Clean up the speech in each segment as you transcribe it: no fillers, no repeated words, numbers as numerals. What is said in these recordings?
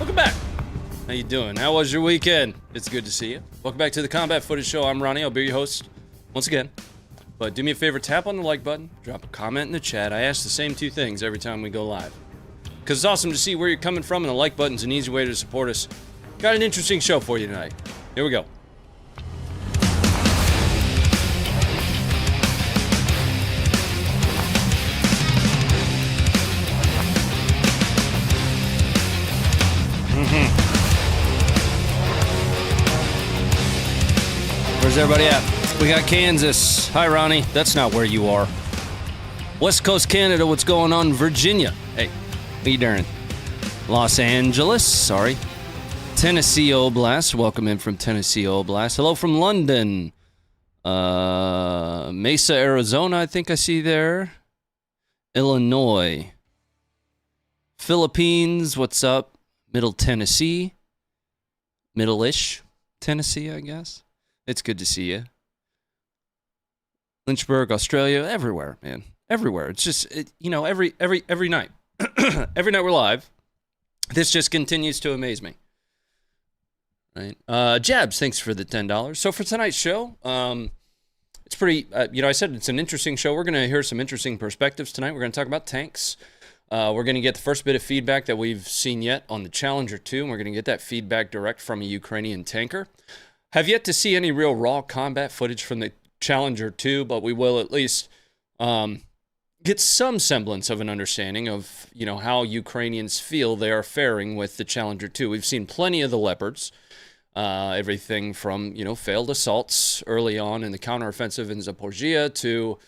welcome back. How you doing? How was your weekend? It's good to see you. Welcome back to the Combat Footage Show. I'm Ronnie. I'll be your host once again. But do me a favor, tap on the like button, drop a comment in the chat. I ask the same two things every time we go live, because it's awesome to see where you're coming from, and the like button's an easy way to support us. Got an interesting show for you tonight. Here we go. Where's everybody at? We got Kansas. Hi, Ronnie. That's not where you are. West Coast Canada, what's going on? Virginia. Hey, how you doing? Los Angeles, sorry. Tennessee Oblast. Welcome in from Tennessee Oblast. Hello from London. Mesa, Arizona, I think I see there. Illinois. Philippines, what's up? Middle Tennessee. Middle-ish Tennessee, I guess. It's good to see you. Lynchburg, Australia, everywhere, man. Everywhere. It's just, every night. Every night we're live. This just continues to amaze me. Right? Jabs, thanks for the $10. So for tonight's show, it's pretty, I said it's an interesting show. We're going to hear some interesting perspectives tonight. We're going to talk about tanks. We're going to get the first bit of feedback that we've seen yet on the Challenger 2, and we're going to get that feedback direct from a Ukrainian tanker. Have yet to see any real raw combat footage from the Challenger 2, but we will at least get some semblance of an understanding of, how Ukrainians feel they are faring with the Challenger 2. We've seen plenty of the Leopards, everything from, failed assaults early on in the counteroffensive in Zaporizhzhia to,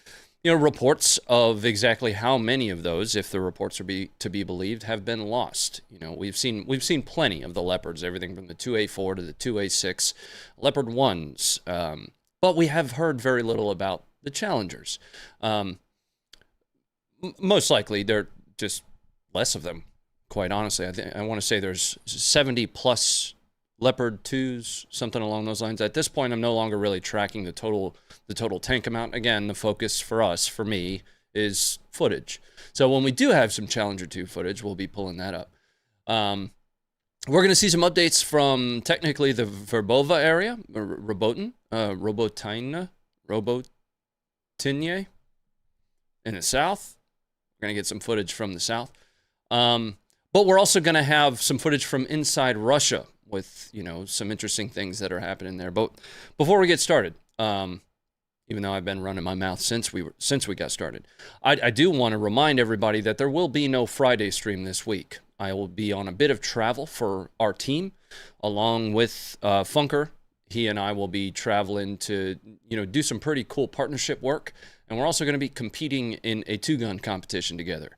reports of exactly how many of those, if the reports are to be believed, have been lost. We've seen plenty of the Leopards, everything from the 2A4 to the 2A6 Leopard 1s, but we have heard very little about the Challengers. Most likely, there are just less of them, quite honestly. I want to say there's 70 plus Leopard 2s, something along those lines. At this point, I'm no longer really tracking the total tank amount. Again, the focus for us, for me, is footage. So when we do have some Challenger 2 footage, we'll be pulling that up. We're going to see some updates from technically the Verbove area, Robotyne, in the south. We're going to get some footage from the south. But we're also going to have some footage from inside Russia with, some interesting things that are happening there. But before we get started, even though I've been running my mouth since we got started, I do want to remind everybody that there will be no Friday stream this week. I will be on a bit of travel for our team, along with Funker. He and I will be traveling to, do some pretty cool partnership work. And we're also going to be competing in a two-gun competition together.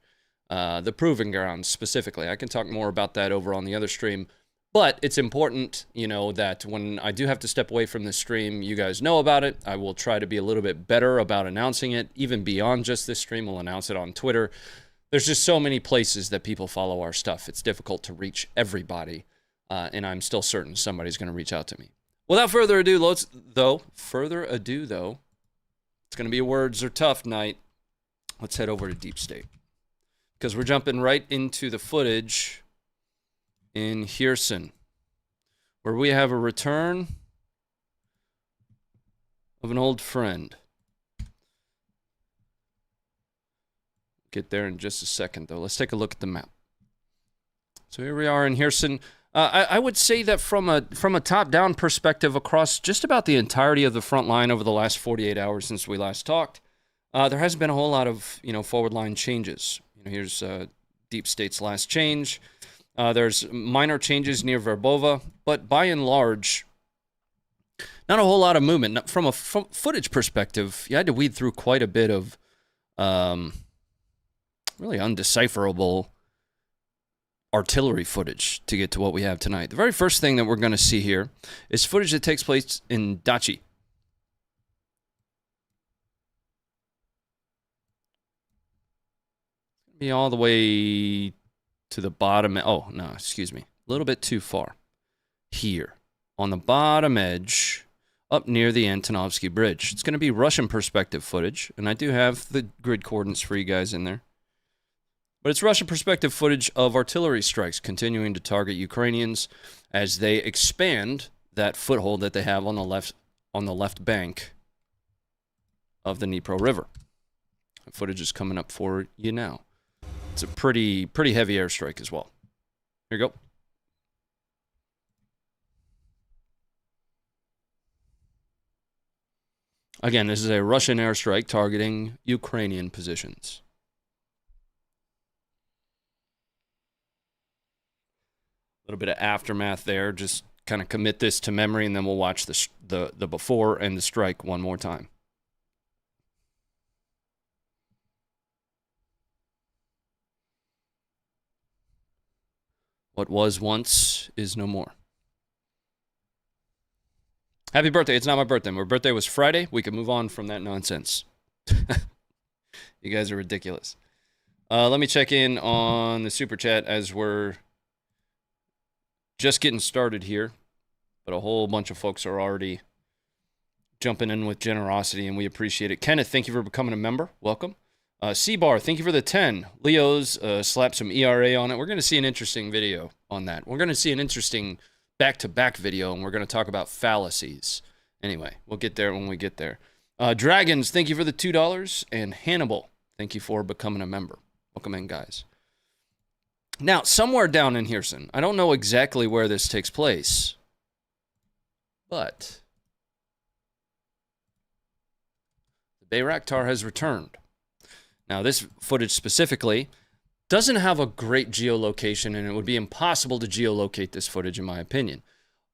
The Proving Grounds specifically. I can talk more about that over on the other stream. But it's important, that when I do have to step away from the stream, you guys know about it. I will try to be a little bit better about announcing it, even beyond just this stream. We'll announce it on Twitter. There's just so many places that people follow our stuff. It's difficult to reach everybody, and I'm still certain somebody's going to reach out to me. Without further ado, it's going to be a words are tough night. Let's head over to Deep State, because we're jumping right into the footage in Kherson, where we have a return of an old friend. Get there in just a second, though. Let's take a look at the map. So here we are in Kherson. I would say that from a top-down perspective across just about the entirety of the front line over the last 48 hours since we last talked, there hasn't been a whole lot of forward line changes. Here's Deep State's last change. There's minor changes near Verbove, but by and large, not a whole lot of movement. From a footage perspective, you had to weed through quite a bit of really undecipherable artillery footage to get to what we have tonight. The very first thing that we're going to see here is footage that takes place in Dachi. Be all the way to the bottom. Oh, no, excuse me. A little bit too far. Here, on the bottom edge, up near the Antonovsky Bridge. It's going to be Russian perspective footage, and I do have the grid coordinates for you guys in there. But it's Russian perspective footage of artillery strikes continuing to target Ukrainians as they expand that foothold that they have on the left bank of the Dnipro River. The footage is coming up for you now. It's a pretty heavy airstrike as well. Here you go. Again, this is a Russian airstrike targeting Ukrainian positions. A little bit of aftermath there. Just kind of commit this to memory, and then we'll watch the before and the strike one more time. What was once is no more. Happy birthday. It's not my birthday. My birthday was Friday. We can move on from that nonsense. You guys are ridiculous. Let me check in on the super chat as we're just getting started here. But a whole bunch of folks are already jumping in with generosity, and we appreciate it. Kenneth, thank you for becoming a member. Welcome. C-Bar, thank you for the 10. Leo's slapped some ERA on it. We're going to see an interesting video on that. We're going to see an interesting back-to-back video, and we're going to talk about fallacies. Anyway, we'll get there when we get there. Dragons, thank you for the $2. And Hannibal, thank you for becoming a member. Welcome in, guys. Now, somewhere down in Kherson, I don't know exactly where this takes place, but the Bayraktar has returned. Now, this footage specifically doesn't have a great geolocation, and it would be impossible to geolocate this footage, in my opinion.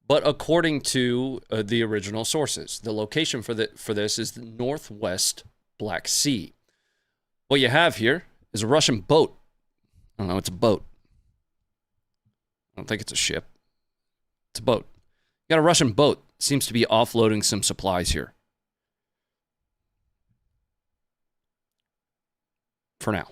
But according to the original sources, the location for this is the northwest Black Sea. What you have here is a Russian boat. I don't know, it's a boat. I don't think it's a ship. It's a boat. You got a Russian boat. Seems to be offloading some supplies here. For now.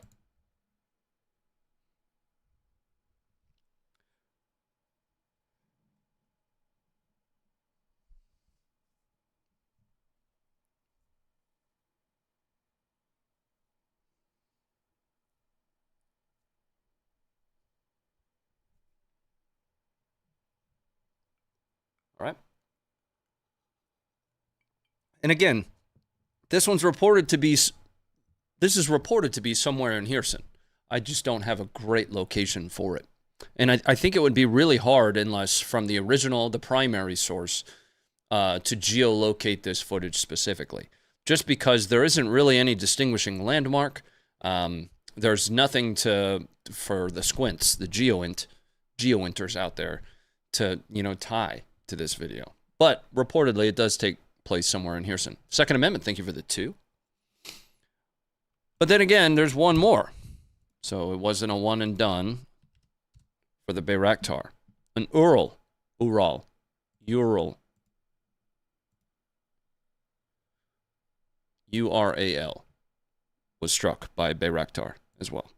All right. And again, this is reported to be somewhere in Kherson. I just don't have a great location for it. And I think it would be really hard, unless from the primary source, to geolocate this footage specifically. Just because there isn't really any distinguishing landmark. There's nothing for the squints, the geointers out there to, tie to this video. But reportedly, it does take place somewhere in Kherson. Second Amendment, thank you for the 2. But then again, there's one more. So it wasn't a one and done for the Bayraktar. An Ural, URAL, was struck by Bayraktar as well.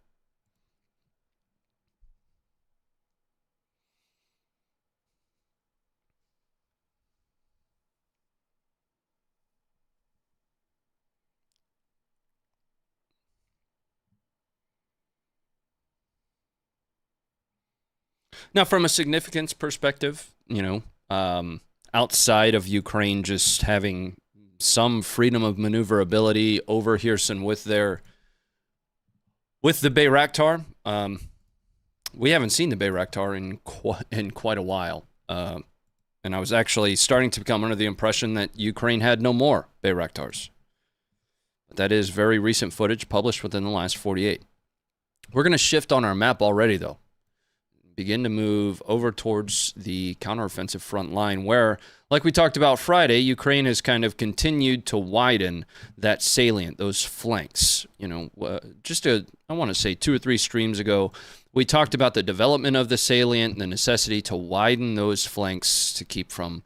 Now, from a significance perspective, outside of Ukraine just having some freedom of maneuverability over Kherson with the Bayraktar, we haven't seen the Bayraktar in quite a while. And I was actually starting to become under the impression that Ukraine had no more Bayraktars. But that is very recent footage published within the last 48. We're going to shift on our map already, though. Begin to move over towards the counteroffensive front line where, like we talked about Friday, Ukraine has kind of continued to widen that salient, those flanks. I want to say 2 or 3 streams ago, we talked about the development of the salient and the necessity to widen those flanks to keep from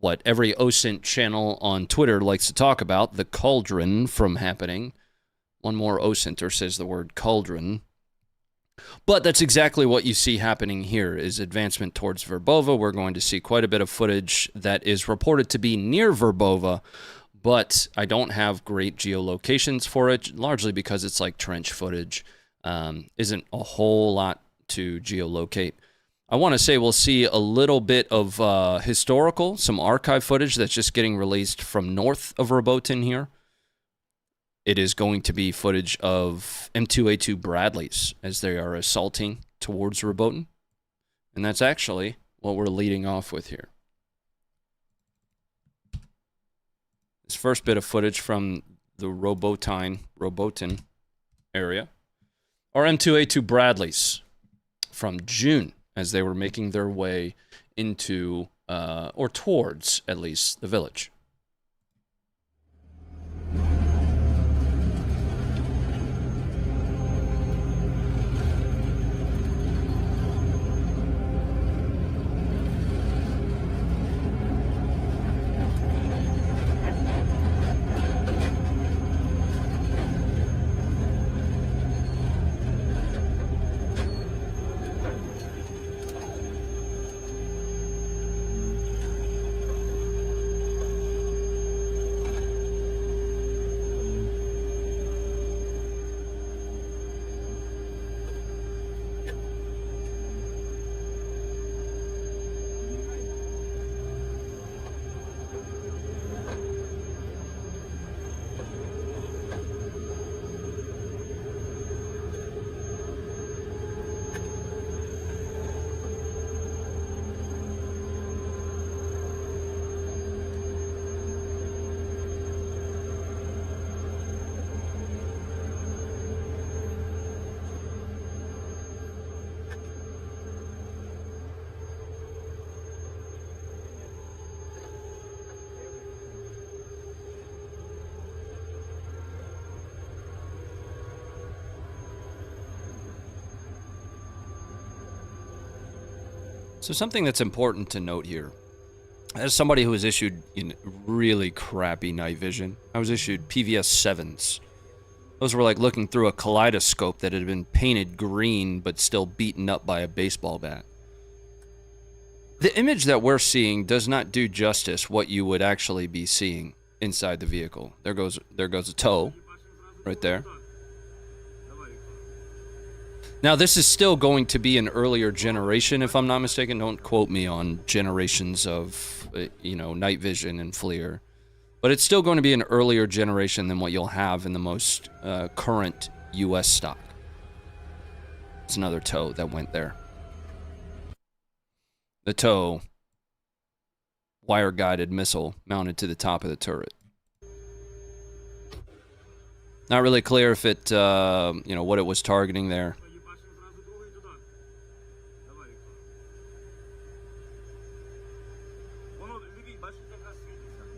what every OSINT channel on Twitter likes to talk about, the cauldron, from happening. One more OSINTer says the word cauldron. But that's exactly what you see happening here, is advancement towards Verbove. We're going to see quite a bit of footage that is reported to be near Verbove, but I don't have great geolocations for it, largely because it's like trench footage. Isn't a whole lot to geolocate. I want to say we'll see a little bit of historical, some archive footage that's just getting released from north of Robotyne here. It is going to be footage of M2A2 Bradleys as they are assaulting towards Robotyne. And that's actually what we're leading off with here. This first bit of footage from the Robotyne area are M2A2 Bradleys from June as they were making their way into, or towards, at least, the village. So something that's important to note here, as somebody who was issued in really crappy night vision, I was issued PVS 7s. Those were like looking through a kaleidoscope that had been painted green but still beaten up by a baseball bat. The image that we're seeing does not do justice what you would actually be seeing inside the vehicle. There goes a toe right there. Now, this is still going to be an earlier generation, if I'm not mistaken. Don't quote me on generations of, night vision and FLIR. But it's still going to be an earlier generation than what you'll have in the most current U.S. stock. It's another toe that went there. The toe, wire-guided missile mounted to the top of the turret. Not really clear if it, what it was targeting there.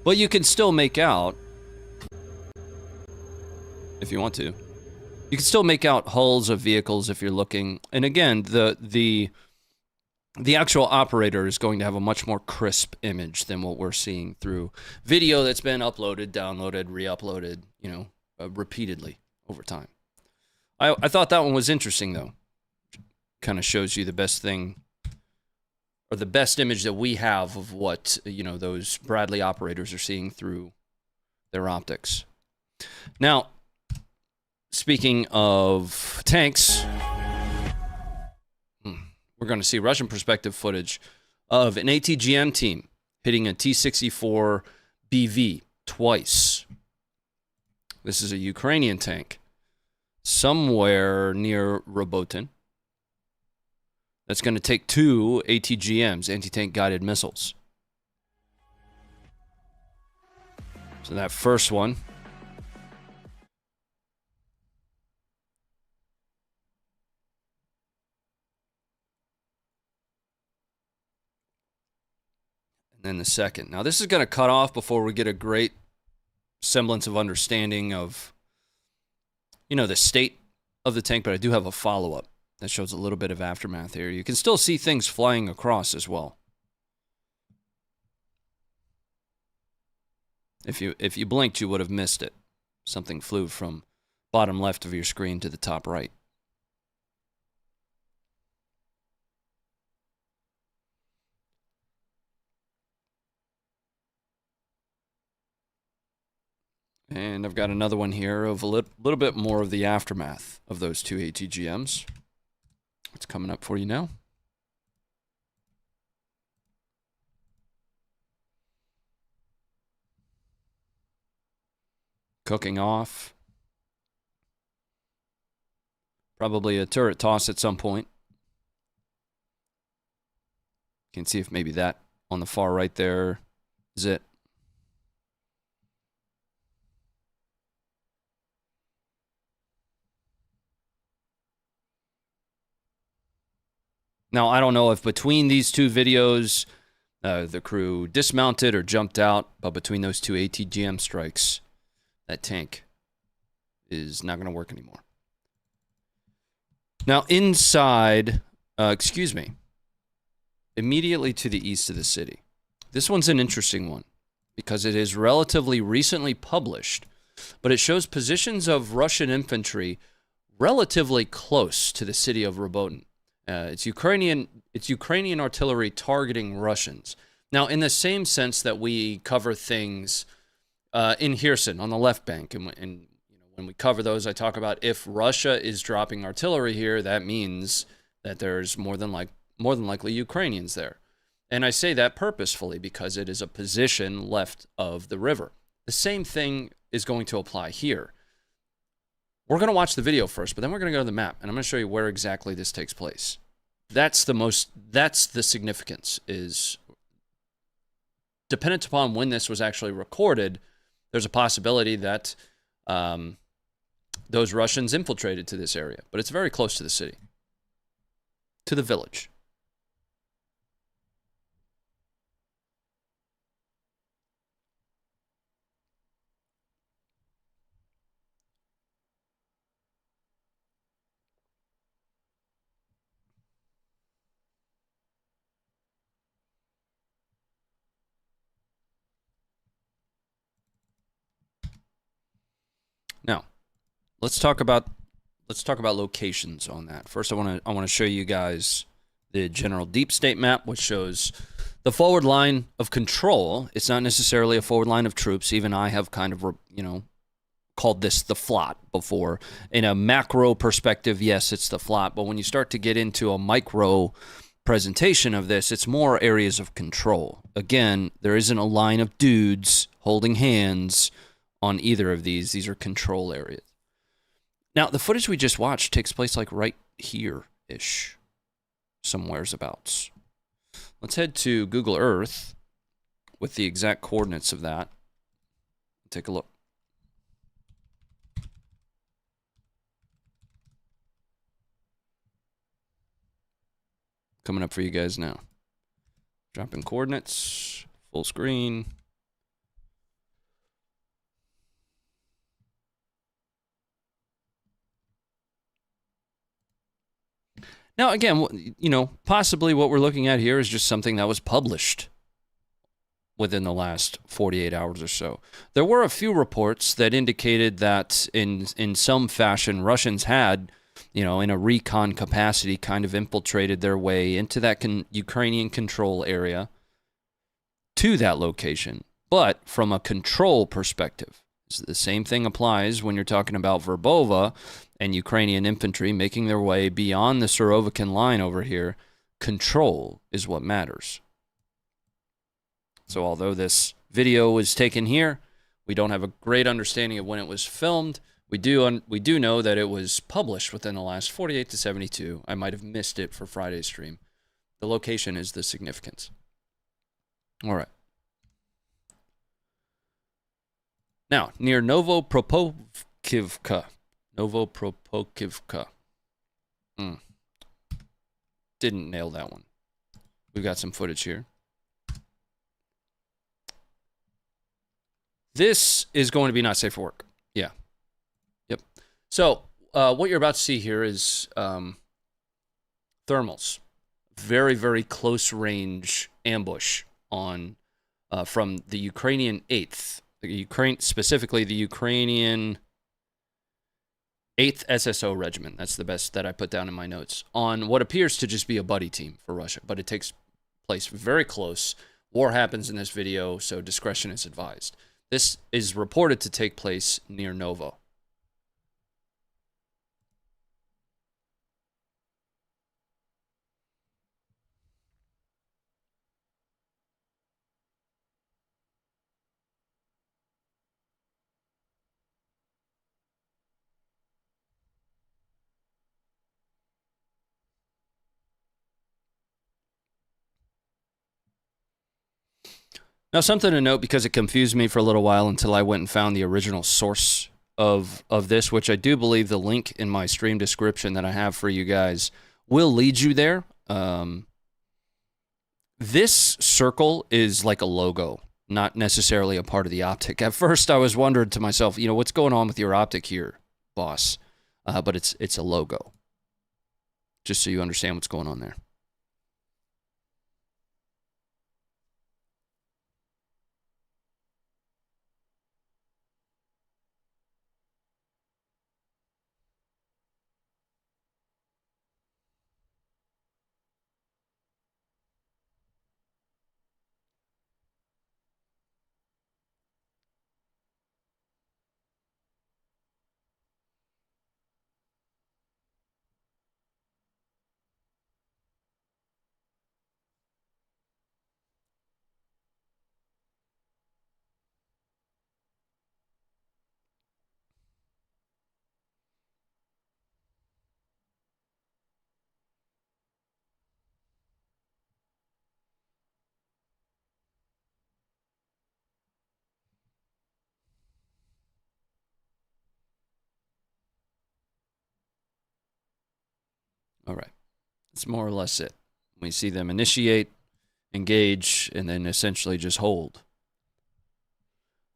But you can still make out, if you want to, you can still make out hulls of vehicles if you're looking. And again, the actual operator is going to have a much more crisp image than what we're seeing through video that's been uploaded, downloaded, re-uploaded, repeatedly over time. I thought that one was interesting, though. Kind of shows you the best thing, or the best image that we have of what, those Bradley operators are seeing through their optics. Now, speaking of tanks, we're going to see Russian perspective footage of an ATGM team hitting a T-64 BV twice. This is a Ukrainian tank somewhere near Robotyne. That's going to take 2 ATGMs, anti-tank guided missiles. So that first one. And then the second. Now this is going to cut off before we get a great semblance of understanding of, the state of the tank, but I do have a follow-up that shows a little bit of aftermath here. You can still see things flying across as well. If you blinked, you would have missed it. Something flew from bottom left of your screen to the top right. And I've got another one here of a little bit more of the aftermath of those two ATGMs. It's coming up for you now. Cooking off. Probably a turret toss at some point. You can see if maybe that on the far right there is it. Now, I don't know if between these two videos, the crew dismounted or jumped out, but between those two ATGM strikes, that tank is not going to work anymore. Now, inside, immediately to the east of the city. This one's an interesting one because it is relatively recently published, but it shows positions of Russian infantry relatively close to the city of Robotyne. It's Ukrainian artillery targeting Russians. Now, in the same sense that we cover things in Kherson on the left bank, and when we cover those, I talk about if Russia is dropping artillery here, that means that there's more than likely Ukrainians there. And I say that purposefully because it is a position left of the river. The same thing is going to apply here. We're going to watch the video first, but then we're going to go to the map, and I'm going to show you where exactly this takes place. That's the significance, is dependent upon when this was actually recorded, there's a possibility that those Russians infiltrated to this area, but it's very close to the city, to the village. Now, let's talk about locations on that. First, I want to show you guys the general deep state map, which shows the forward line of control. It's not necessarily a forward line of troops. Even I have kind of called this the flot before. In a macro perspective, yes, it's the flot. But when you start to get into a micro presentation of this, it's more areas of control. Again, there isn't a line of dudes holding hands on either of these. These are control areas. Now, the footage we just watched takes place like right here-ish, somewheres abouts. Let's head to Google Earth with the exact coordinates of that. Take a look. Coming up for you guys now. Dropping coordinates, full screen. Now, again, possibly what we're looking at here is just something that was published within the last 48 hours or so. There were a few reports that indicated that in some fashion, Russians had, in a recon capacity, kind of infiltrated their way into that Ukrainian control area to that location. But from a control perspective, the same thing applies when you're talking about Verbove and Ukrainian infantry making their way beyond the Surovikin line over here. Control is what matters. So although this video was taken here, we don't have a great understanding of when it was filmed. We do know that it was published within the last 48 to 72. I might have missed it for Friday's stream. The location is the significance. All right. Now, near Novopropokivka. Didn't nail that one. We've got some footage here. This is going to be not safe for work. Yeah. Yep. So, what you're about to see here is thermals. Very, very close range ambush on from the Ukrainian 8th. Specifically the Ukrainian 8th SSO Regiment. That's the best that I put down in my notes. On what appears to just be a buddy team for Russia, but it takes place very close. War happens in this video, so discretion is advised. This is reported to take place near Novo. Now, something to note, because it confused me for a little while until I went and found the original source of this, which I do believe the link in my stream description that I have for you guys will lead you there. This circle is like a logo, not necessarily a part of the optic. At first, I was wondering to myself, what's going on with your optic here, boss? But it's a logo, just so you understand what's going on there. All right. That's more or less it. We see them initiate, engage, and then essentially just hold.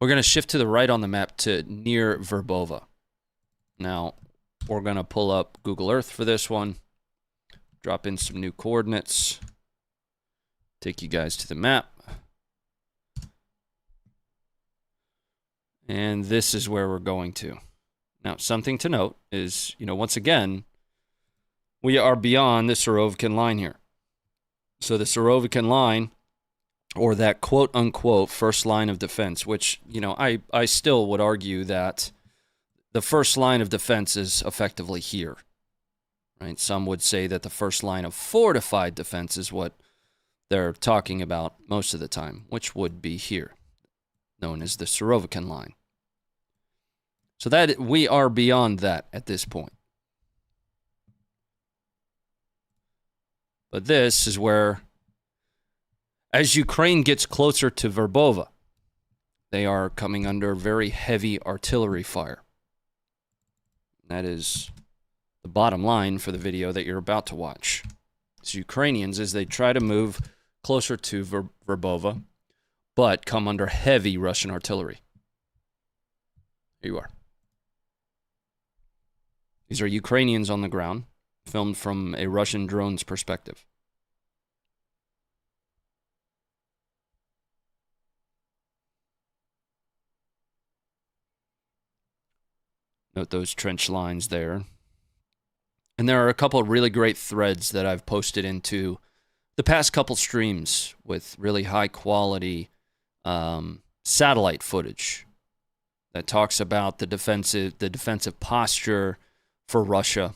We're going to shift to the right on the map to near Verbove. Now, we're going to pull up Google Earth for this one, drop in some new coordinates, take you guys to the map. And this is where we're going to. Now, something to note is, once again, we are beyond the Surovikin line here. So the Surovikin line, or that quote-unquote first line of defense, which, I still would argue that the first line of defense is effectively here. Right? Some would say that the first line of fortified defense is what they're talking about most of the time, which would be here, known as the Surovikin line. So that we are beyond that at this point. But this is where, as Ukraine gets closer to Verbove, they are coming under very heavy artillery fire. That is the bottom line for the video that you're about to watch. It's Ukrainians as they try to move closer to Verbove, but come under heavy Russian artillery. Here you are. These are Ukrainians on the ground, filmed from a Russian drone's perspective. Note those trench lines there. And there are a couple of really great threads that I've posted into the past couple streams with really high quality satellite footage that talks about the defensive posture for Russia.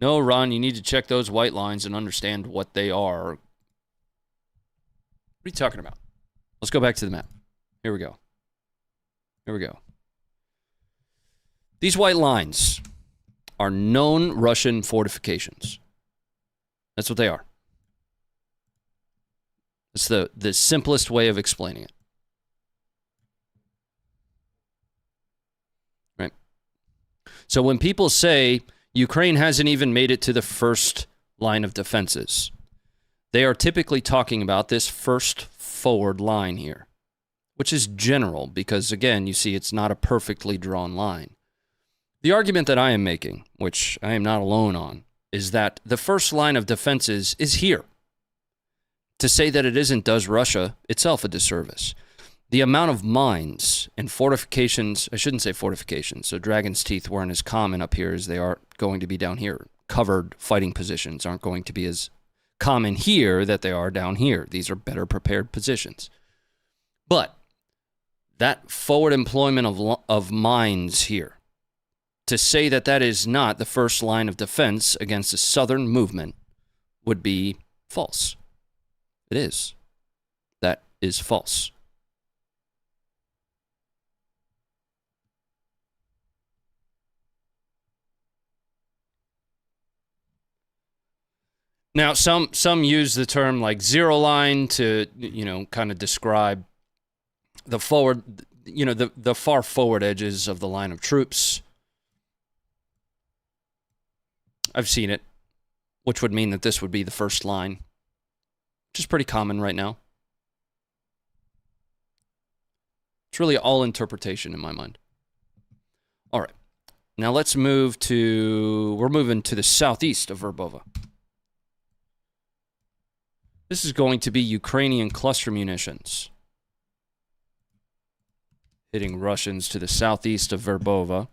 No, Ron, you need to check those white lines and understand what they are. What are you talking about? Let's go back to the map. Here we go. Here we go. These white lines are known Russian fortifications. That's what they are. It's the simplest way of explaining it. Right? So when people say Ukraine hasn't even made it to the first line of defenses, they are typically talking about this first forward line here, which is general because, again, you see it's not a perfectly drawn line. The argument that I am making, which I am not alone on, is that the first line of defenses is here. To say that it isn't does Russia itself a disservice. The amount of mines and fortifications, I shouldn't say fortifications, so Dragon's Teeth weren't as common up here as they are going to be down here. Covered fighting positions aren't going to be as common here that they are down here. These are better prepared positions. But that forward employment of mines here, to say that that is not the first line of defense against the southern movement would be false. It is. That is false. Now, some use the term like zero line to, kind of describe the forward, the far forward edges of the line of troops. I've seen it, which would mean that this would be the first line, which is pretty common right now. It's really all interpretation in my mind. All right. Now let's we're moving to the southeast of Verbove. This is going to be Ukrainian cluster munitions, hitting Russians to the southeast of Verbove.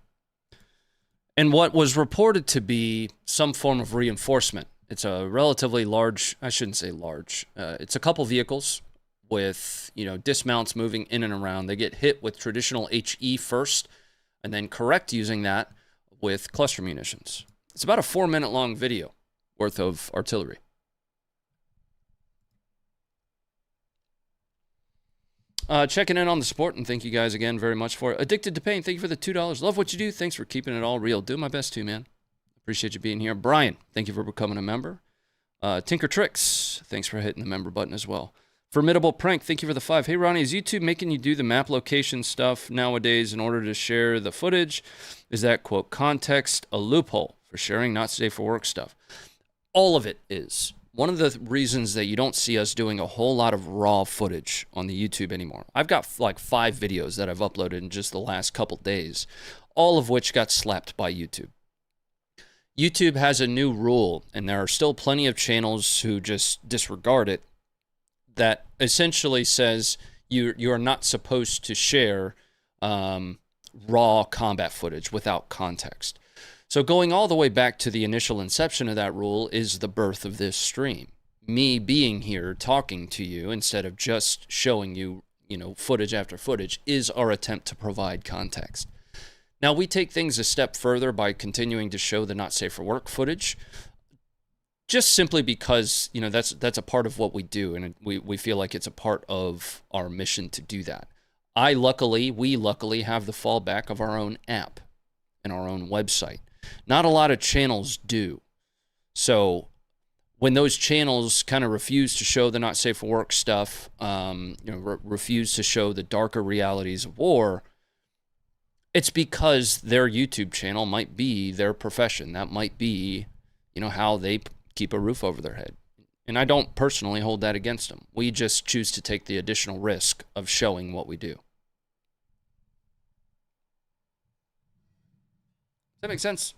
And what was reported to be some form of reinforcement. It's a relatively large, I shouldn't say large, it's a couple vehicles with, dismounts moving in and around. They get hit with traditional HE first, and then correct using that with cluster munitions. It's about a 4-minute long video worth of artillery. Checking in on the support, and thank you guys again very much for it. Addicted to Pain, thank you for the $2. Love what you do. Thanks for keeping it all real. Do my best too, man. Appreciate you being here. Brian, thank you for becoming a member. Tinker Tricks, thanks for hitting the member button as well. Formidable Prank, thank you for the 5. Hey, Ronnie, is YouTube making you do the map location stuff nowadays in order to share the footage? Is that, quote, context a loophole for sharing not safe for work stuff? All of it is. One of the reasons that you don't see us doing a whole lot of raw footage on the YouTube anymore. I've got like 5 videos that I've uploaded in just the last couple days, all of which got slapped by YouTube. YouTube has a new rule, and there are still plenty of channels who just disregard it, that essentially says you're not supposed to share raw combat footage without context. So going all the way back to the initial inception of that rule is the birth of this stream. Me being here talking to you instead of just showing you, footage after footage is our attempt to provide context. Now, we take things a step further by continuing to show the not safe for work footage, just simply because, that's a part of what we do, and we feel like it's a part of our mission to do that. We luckily have the fallback of our own app and our own website. Not a lot of channels do. So when those channels kind of refuse to show the not safe for work stuff, refuse to show the darker realities of war, it's because their YouTube channel might be their profession. That might be, how they keep a roof over their head. And I don't personally hold that against them. We just choose to take the additional risk of showing what we do. Does that make sense?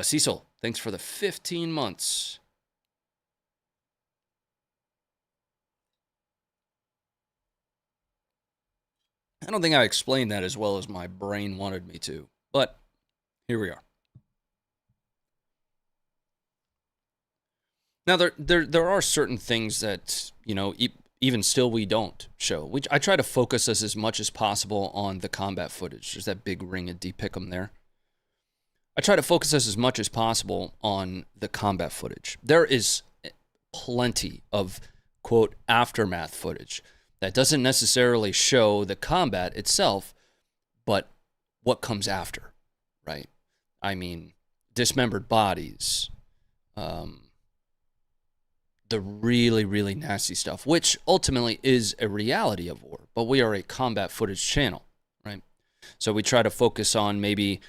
Cecil, thanks for the 15 months. I don't think I explained that as well as my brain wanted me to, but here we are. Now, there are certain things that, even still we don't show. I try to focus us as much as possible on the combat footage. There's that big ring of D-Pick'em there. I try to focus us as much as possible on the combat footage. There is plenty of, quote, aftermath footage that doesn't necessarily show the combat itself, but what comes after, right? I mean, dismembered bodies, the really, really nasty stuff, which ultimately is a reality of war, but we are a combat footage channel, right? So we try to focus on maybe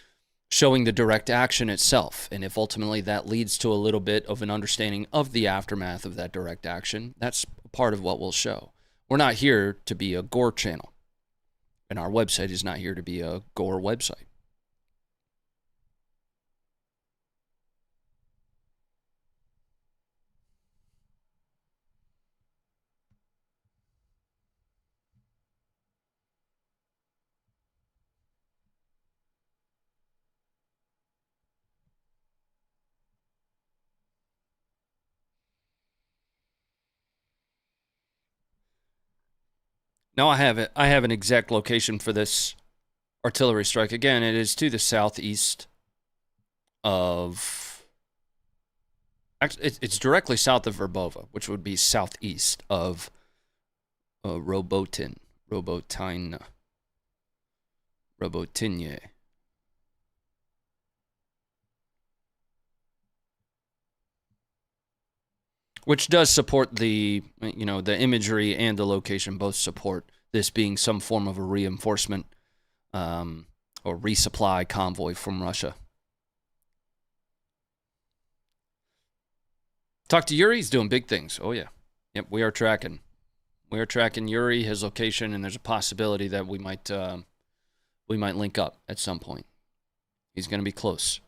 showing the direct action itself, and if ultimately that leads to a little bit of an understanding of the aftermath of that direct action, that's part of what we'll show. We're not here to be a gore channel, and our website is not here to be a gore website. Now I have it. I have an exact location for this artillery strike. Again, it is to the southeast of... Actually, it's directly south of Verbove, which would be southeast of Robotyne. Robotyne. Which does support the, the imagery and the location both support this being some form of a reinforcement or resupply convoy from Russia. Talk to Yuri, he's doing big things. Oh yeah. Yep, we are tracking. We are tracking Yuri, his location, and there's a possibility that we might link up at some point. He's going to be close.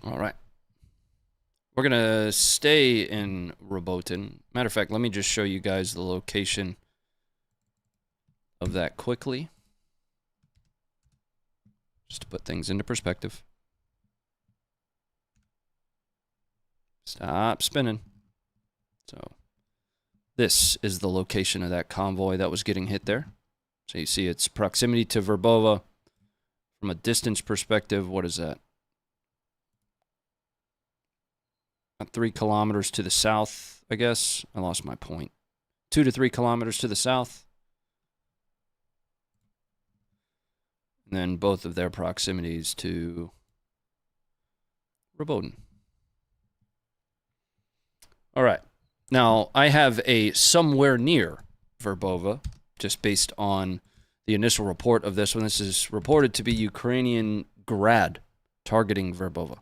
All right. We're going to stay in Robotyne. Matter of fact, let me just show you guys the location of that quickly. Just to put things into perspective. Stop spinning. So, this is the location of that convoy that was getting hit there. So you see its proximity to Verbove. From a distance perspective, what is that? About 3 kilometers to the south, I guess. I lost my point. 2 to 3 kilometers to the south. And then both of their proximities to Robotyne. All right. Now, I have a somewhere near Verbove, just based on the initial report of this one. This is reported to be Ukrainian Grad targeting Verbove.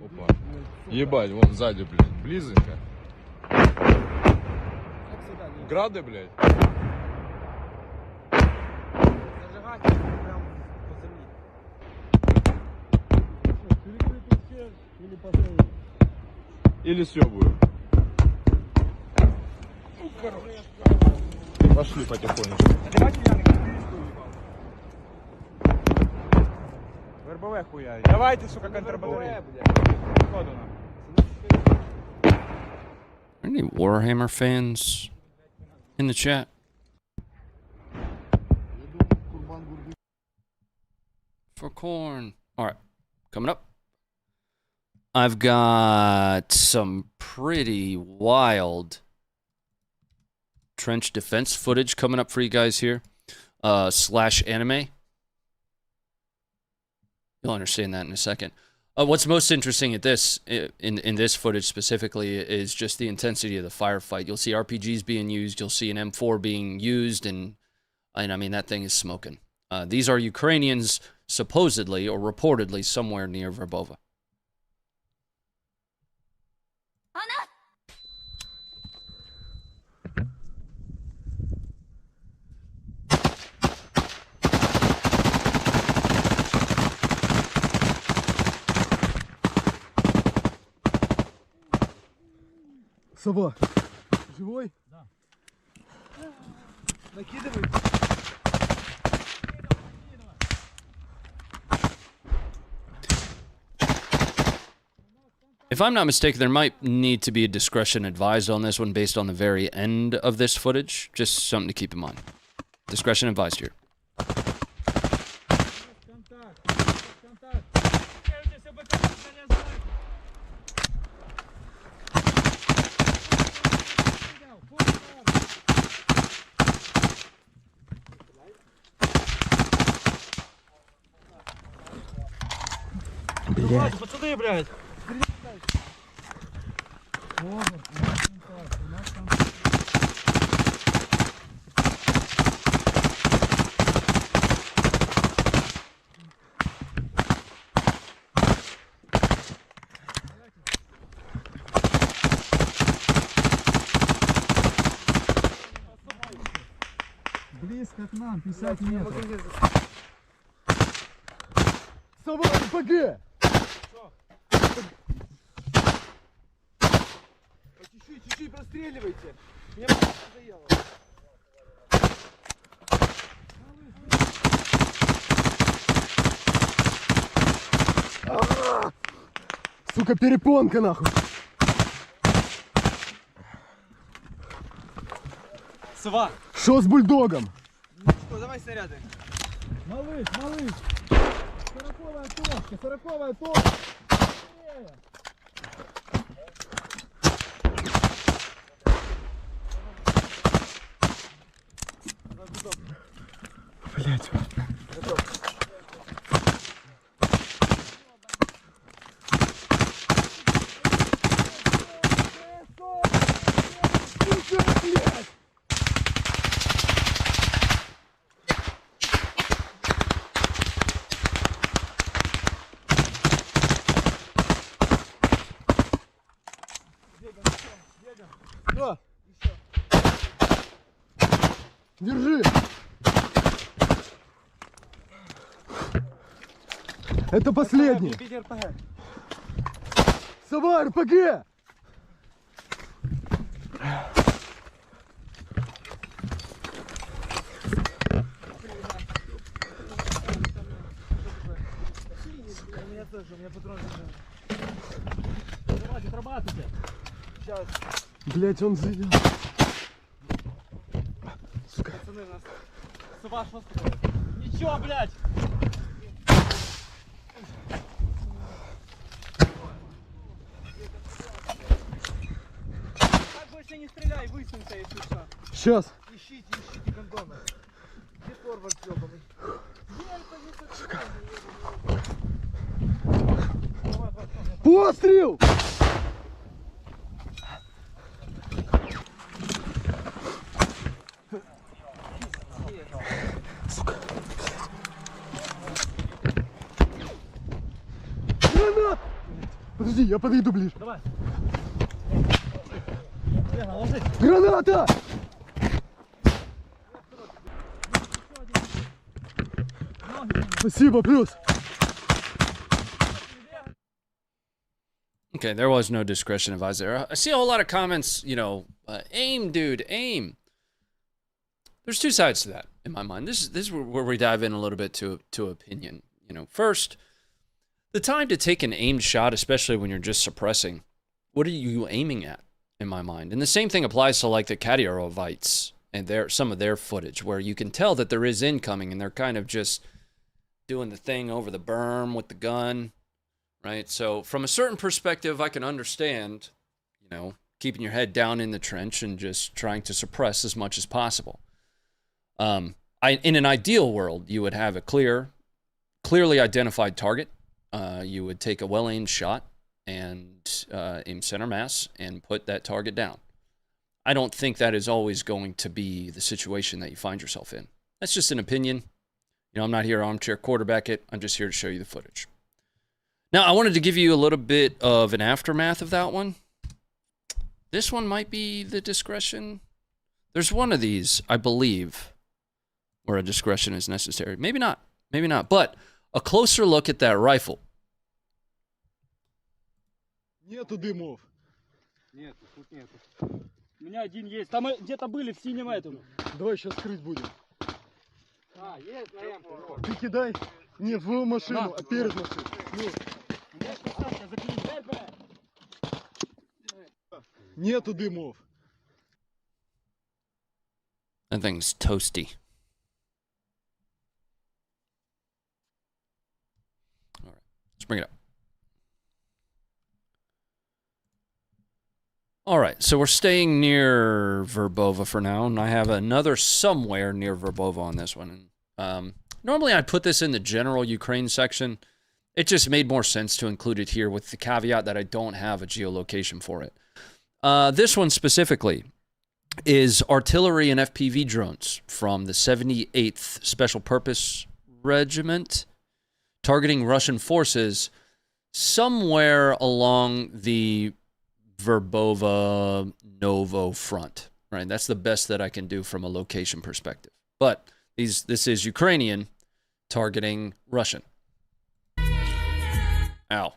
Опа. Ебать, вон сзади, блядь, близенько. Грады, блядь. Или съебываю. Пошли потихонечку. Verbove хуя. Давайте, сука, контрабандеры. Any Warhammer fans in the chat? For corn. All right, coming up. I've got some pretty wild trench defense footage coming up for you guys here. Slash anime. You'll understand that in a second. What's most interesting at this, in this footage specifically, is just the intensity of the firefight. You'll see RPGs being used. You'll see an M4 being used, and I mean, that thing is smoking. These are Ukrainians, supposedly or reportedly, somewhere near Verbove. Сова, живой? Да. Накидывай. If I'm not mistaken, there might need to be a discretion advised on this one based on the very end of this footage. Just something to keep in mind. Discretion advised here. Блядь. Пацаны, блядь. Близко к нам, 50 метров. Сова, РПГ! Чуть-чуть простреливайте. Сука, перепонка нахуй. Сова. Что с бульдогом? Давай снаряды. Малыш, малыш. 40-я точка, 40-я точка. Блять. Держи! Это последний! Сова, РПГ! Блять, он заел. Пацаны, нас... Сова, что с тобой? Ничего, блядь! Так больше не стреляй, высунься, если что. Сейчас. Ищите гондоны. Где форвард ёбаный? Пострел! Гранат! Подожди, я подойду ближе. Давай. Граната! Спасибо, плюс. Okay, there was no discretion advised there. I see a whole lot of comments, aim, dude, aim. There's two sides to that in my mind. This is where we dive in a little bit to opinion. First, the time to take an aimed shot, especially when you're just suppressing, what are you aiming at, in my mind? And the same thing applies to like the Kadyrov and some of their footage, where you can tell that there is incoming and they're kind of just doing the thing over the berm with the gun, right? So from a certain perspective, I can understand, keeping your head down in the trench and just trying to suppress as much as possible. In an ideal world, you would have a clearly identified target. You would take a well-aimed shot and aim center mass and put that target down. I don't think that is always going to be the situation that you find yourself in. That's just an opinion. I'm not here to armchair quarterback it. I'm just here to show you the footage. Now, I wanted to give you a little bit of an aftermath of that one. This one might be the discretion. There's one of these, I believe, where a discretion is necessary. Maybe not. Maybe not. But a closer look at that rifle. Нету дымов. Нет, тут нету. У меня один есть. Там где-то были в синем этом. Давай сейчас крыть будем. Есть на ямке. Ты кидай не в машину, а перед машиной. Нету дымов. That thing's toasty. All right, let's bring it up. All right, so we're staying near Verbove for now, and I have another somewhere near Verbove on this one. Normally I'd put this in the general Ukraine section. It just made more sense to include it here with the caveat that I don't have a geolocation for it. This one specifically is artillery and FPV drones from the 78th Special Purpose Regiment targeting Russian forces somewhere along the Verbove Novo front, right? That's the best that I can do from a location perspective. But this is Ukrainian targeting Russian. Ow.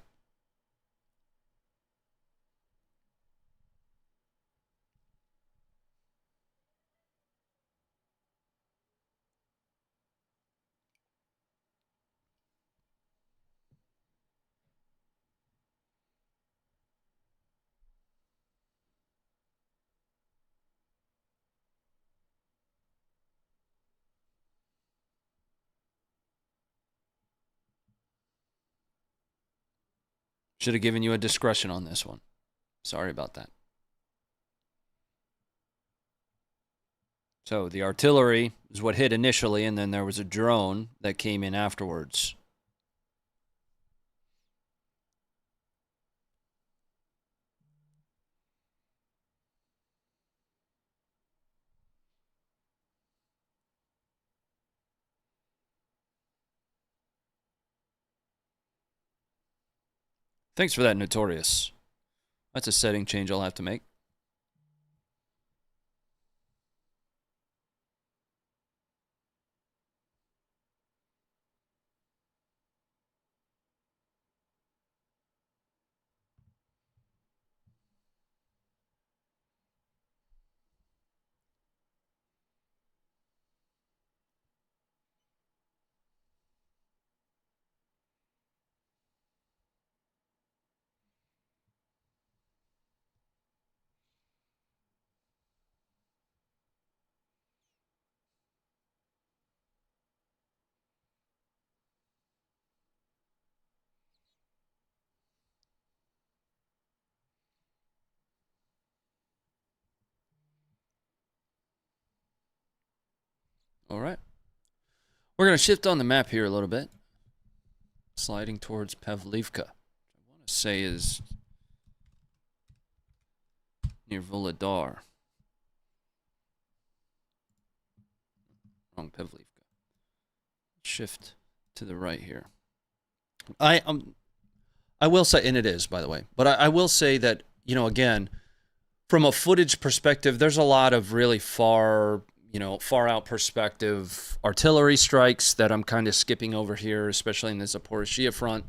Should have given you a discretion on this one. Sorry about that. So the artillery is what hit initially, and then there was a drone that came in afterwards. Thanks for that, Notorious. That's a setting change I'll have to make. All right. We're going to shift on the map here a little bit. Sliding towards Pavlivka. I want to say is near Volodar. Wrong, Pavlivka. Shift to the right here. I will say, and it is, by the way, but I will say that, you know, again, from a footage perspective, there's a lot of really far out perspective artillery strikes that I'm kind of skipping over here, especially in the Zaporizhia front.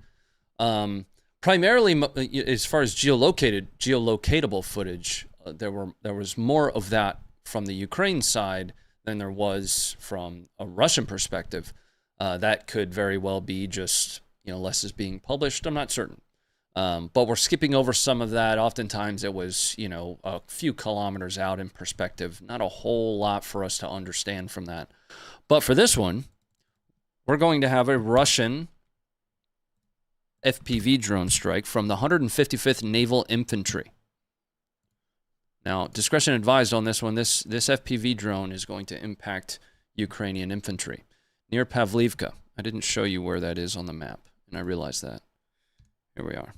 Primarily, as far as geolocatable footage, there was more of that from the Ukraine side than there was from a Russian perspective. That could very well be just, less is being published. I'm not certain. But we're skipping over some of that. Oftentimes it was, a few kilometers out in perspective. Not a whole lot for us to understand from that. But for this one, we're going to have a Russian FPV drone strike from the 155th Naval Infantry. Now, discretion advised on this one. This FPV drone is going to impact Ukrainian infantry near Pavlivka. I didn't show you where that is on the map, and I realize that. Here we are.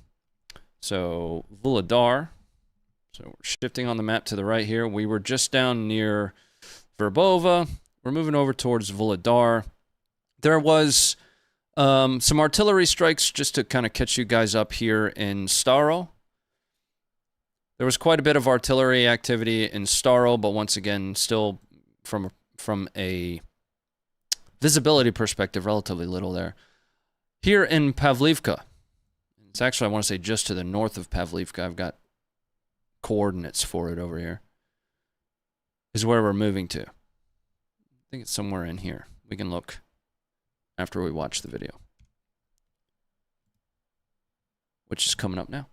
So, Volodar. So, we're shifting on the map to the right here. We were just down near Verbove. We're moving over towards Volodar. There was some artillery strikes just to kind of catch you guys up here in Staro. There was quite a bit of artillery activity in Staro, but once again, still from a visibility perspective, relatively little there. Here in Pavlivka, it's actually, I want to say, just to the north of Pavlivka. I've got coordinates for it over here. Is where we're moving to. I think it's somewhere in here. We can look after we watch the video, which is coming up now.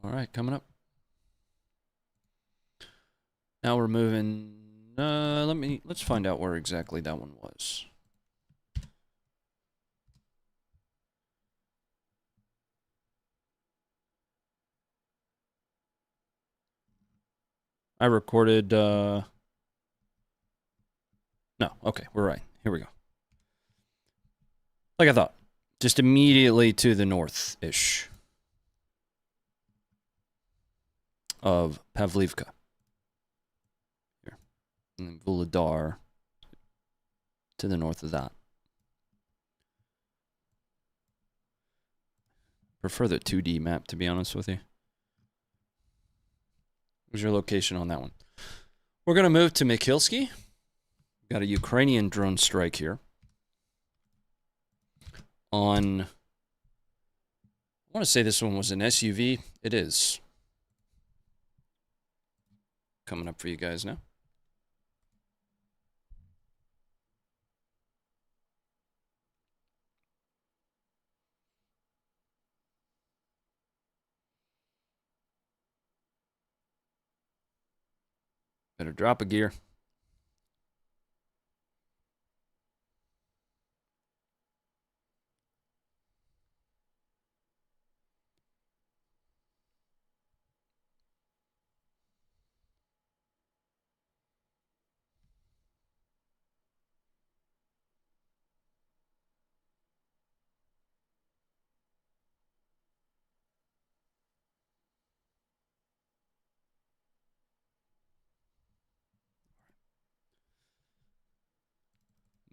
All right, coming up. Now we're moving Let's find out where exactly that one was. I recorded, no, okay, we're right. Here we go. Like I thought, just immediately to the north-ish of Pavlivka. Here. And then Vuhledar to the north of that. Prefer the 2D map, to be honest with you. Where's your location on that one? We're going to move to Mikhilsky. Got a Ukrainian drone strike here. On, I want to say this one was an SUV. It is. Coming up for you guys now. Better drop a gear.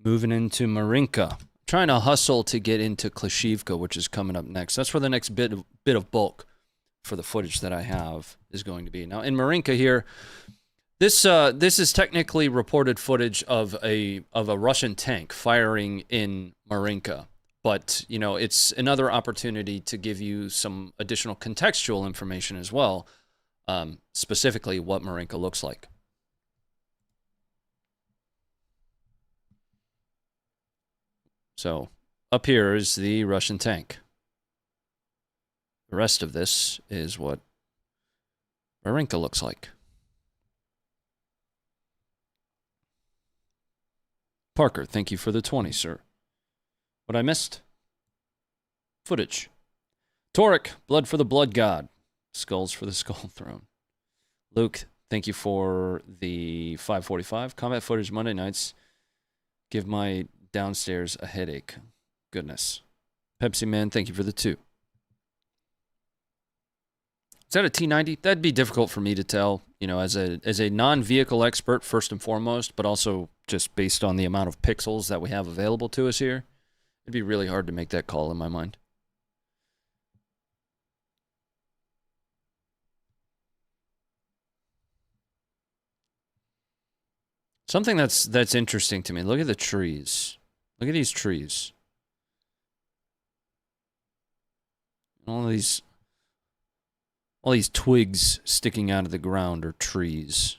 Moving into Marinka. Trying to hustle to get into Klashivka, which is coming up next. That's where the next bit of bulk for the footage that I have is going to be. Now, in Marinka here, this is technically reported footage of a Russian tank firing in Marinka. But, you know, it's another opportunity to give you some additional contextual information as well, specifically what Marinka looks like. So, up here is the Russian tank. The rest of this is what Marinka looks like. Parker, thank you for the 20, sir. What I missed? Footage. Torek, blood for the blood god. Skulls for the skull throne. Luke, thank you for the 545. Combat footage Monday nights. Give my downstairs a headache. Goodness. Pepsi Man, thank you for the 2. Is that a T90? That'd be difficult for me to tell, you know, as a non-vehicle expert first and foremost, but also just based on the amount of pixels that we have available to us here. It'd be really hard to make that call in my mind. Something that's interesting to me. Look at the trees. Look at these trees. All these twigs sticking out of the ground are trees.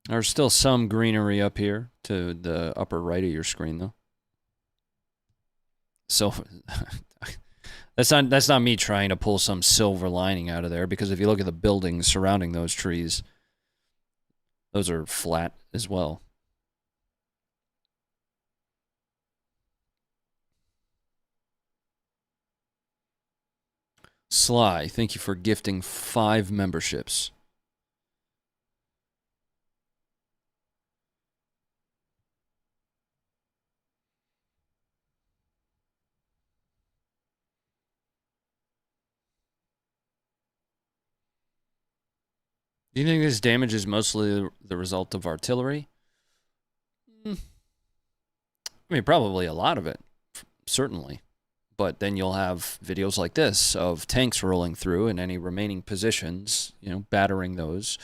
There's still some greenery up here to the upper right of your screen, though. So that's not me trying to pull some silver lining out of there, because if you look at the buildings surrounding those trees, those are flat as well. Sly, thank you for gifting 5 memberships. Do you think this damage is mostly the result of artillery? I mean, probably a lot of it, certainly. But then you'll have videos like this of tanks rolling through and any remaining positions, you know, battering those.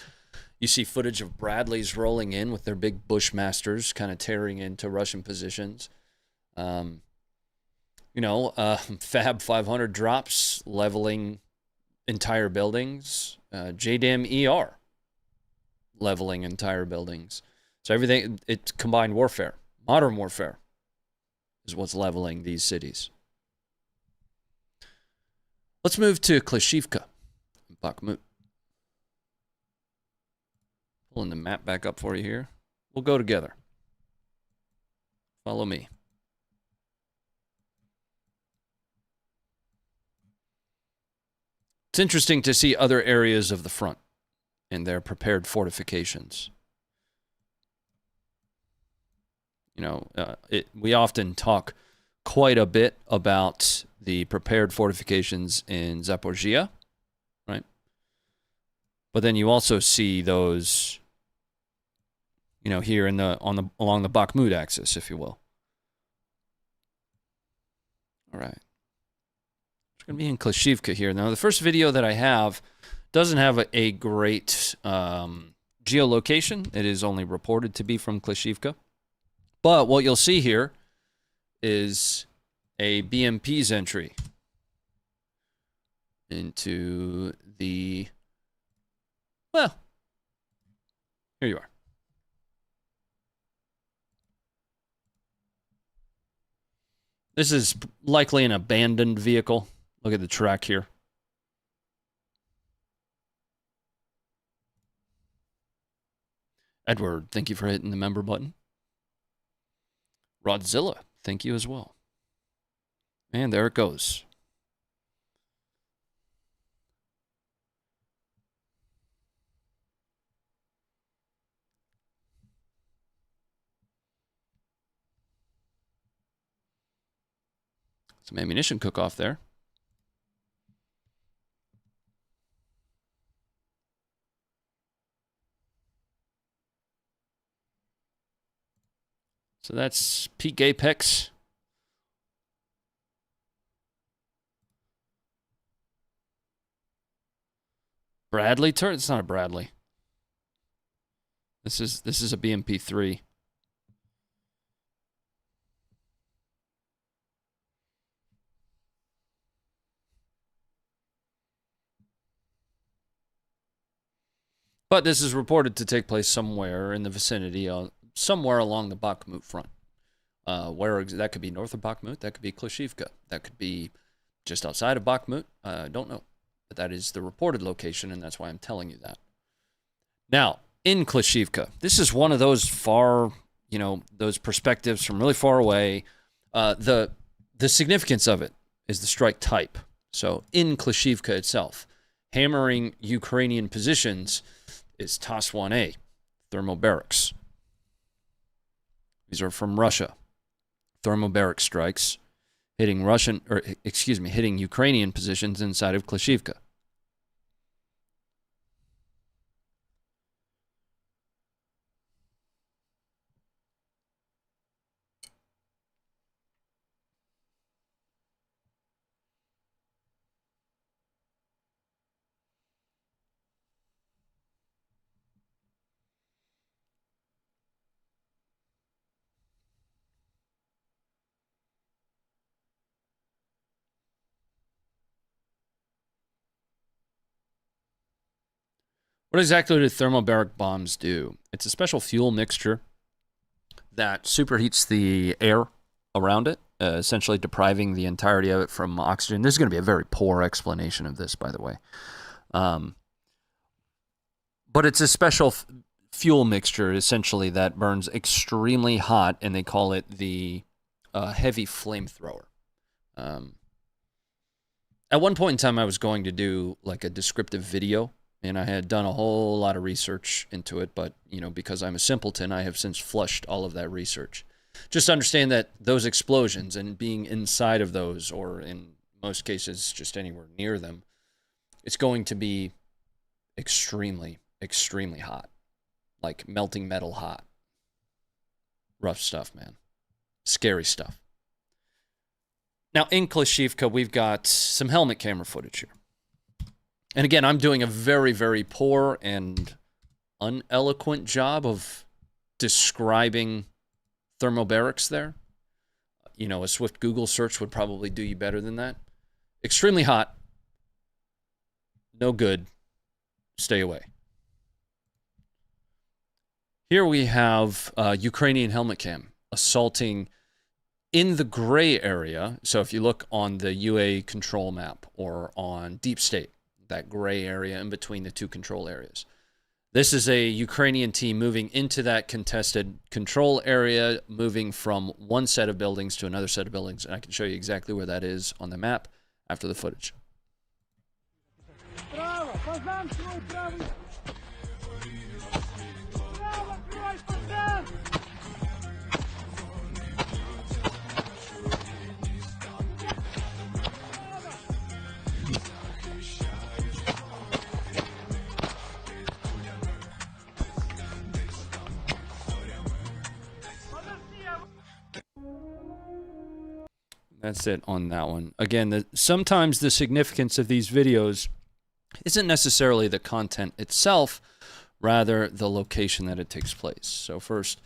You see footage of Bradleys rolling in with their big Bushmasters kind of tearing into Russian positions. You know, Fab 500 drops, leveling entire buildings. JDAM ER, leveling entire buildings. So everything, it's combined warfare, modern warfare. is what's leveling these cities. Let's move to Klishivka, Bakhmut. Pulling the map back up for you here. We'll go together. Follow me. It's interesting to see other areas of the front and their prepared fortifications. You know, we often talk quite a bit about the prepared fortifications in Zaporizhia, right? But then you also see those, you know, here in along the Bakhmut axis, if you will. All right. It's going to be in Klishivka here. Now, the first video that I have doesn't have a great geolocation. It is only reported to be from Klishivka. But what you'll see here is a BMP's entry into the, well, here you are. This is likely an abandoned vehicle. Look at the track here. Edward, thank you for hitting the member button. Rodzilla, thank you as well. And there it goes. Some ammunition cook-off there. So that's peak apex. Bradley turret? It's not a Bradley. This is a BMP-3. But this is reported to take place somewhere in the vicinity, somewhere along the Bakhmut front. Where that could be north of Bakhmut, that could be Klishivka, that could be just outside of Bakhmut. I don't know, but that is the reported location, and that's why I'm telling you that. Now, in Klishivka, this is one of those far, you know, those perspectives from really far away. The significance of it is the strike type. So in Klishivka itself, hammering Ukrainian positions is TAS-1A, thermobarics. These are from Russia. Thermobaric strikes hitting hitting Ukrainian positions inside of Klishivka. What exactly do thermobaric bombs do? It's a special fuel mixture that superheats the air around it, essentially depriving the entirety of it from oxygen. This is going to be a very poor explanation of this, by the way. But it's a special fuel mixture, essentially, that burns extremely hot, and they call it the heavy flamethrower. At one point in time, I was going to do like a descriptive video, and I had done a whole lot of research into it, but, you know, because I'm a simpleton, I have since flushed all of that research. Just understand that those explosions and being inside of those, or in most cases just anywhere near them, it's going to be extremely, extremely hot. Like melting metal hot. Rough stuff, man. Scary stuff. Now, in Klishivka, we've got some helmet camera footage here. And again, I'm doing a very, very poor and uneloquent job of describing thermobarics there. You know, a swift Google search would probably do you better than that. Extremely hot. No good. Stay away. Here we have Ukrainian helmet cam assaulting in the gray area, so if you look on the UA control map or on Deep State, that gray area in between the two control areas, this is a Ukrainian team moving into that contested control area, moving from one set of buildings to another set of buildings, and I can show you exactly where that is on the map after the footage. That's it on that one. Again, sometimes the significance of these videos isn't necessarily the content itself, rather the location that it takes place. So first,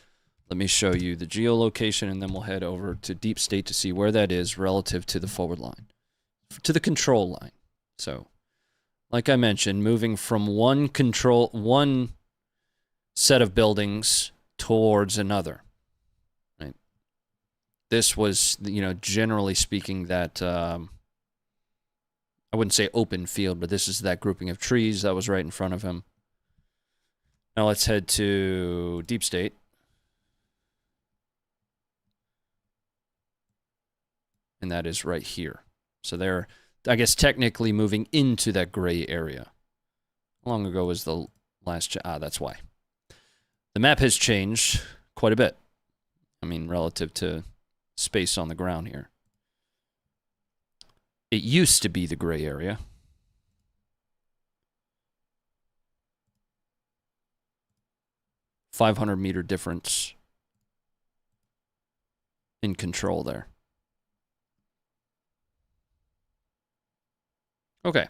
let me show you the geolocation, and then we'll head over to Deep State to see where that is relative to the forward line, to the control line. So, like I mentioned, moving from one set of buildings towards another. This was, generally speaking, that, I wouldn't say open field, but this is that grouping of trees that was right in front of him. Now let's head to Deep State. And that is right here. So they're, I guess, technically moving into that gray area. How long ago was the last... that's why. The map has changed quite a bit. I mean, relative to space on the ground here. It used to be the gray area. .500-meter difference in control there. Okay.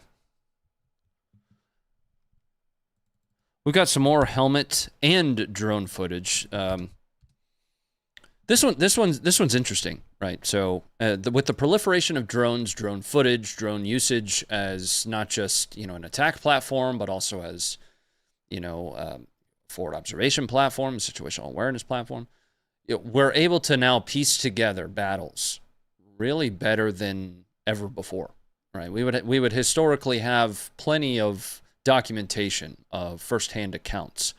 We've got some more helmet and drone footage. This one's interesting, right? So with the proliferation of drones, drone footage, drone usage as not just an attack platform, but also as forward observation platform, situational awareness platform, we're able to now piece together battles really better than ever before, right? We would historically have plenty of documentation of firsthand accounts.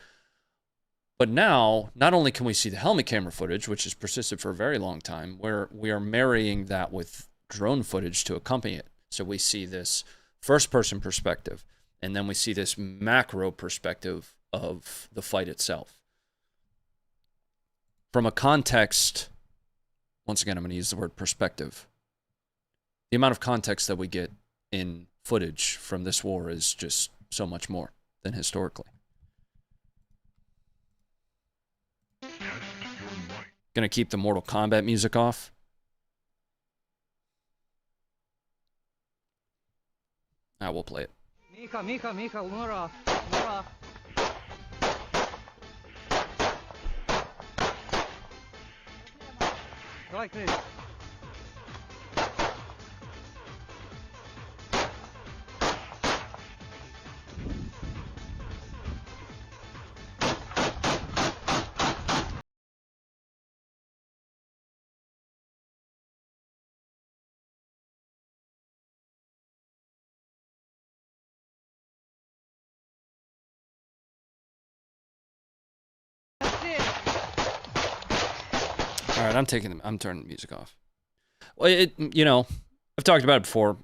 But now, not only can we see the helmet camera footage, which has persisted for a very long time, where we are marrying that with drone footage to accompany it. So we see this first-person perspective, and then we see this macro perspective of the fight itself. From a context, once again, I'm going to use the word perspective. The amount of context that we get in footage from this war is just so much more than historically. Gonna keep the Mortal Kombat music off. We'll play it. Mika, Nora. Like this. All right, I'm turning the music off. Well, I've talked about it before.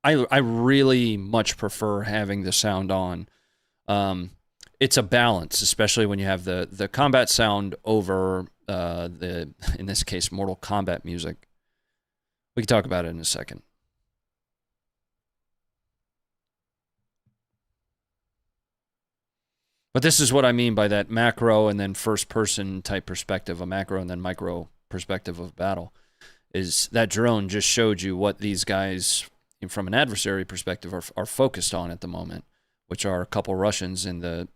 I really much prefer having the sound on. It's a balance, especially when you have the combat sound over in this case, Mortal Kombat music. We can talk about it in a second. But this is what I mean by that macro and then first-person type perspective, a macro and then micro perspective of battle, is that drone just showed you what these guys, from an adversary perspective, are focused on at the moment, which are a couple Russians in the,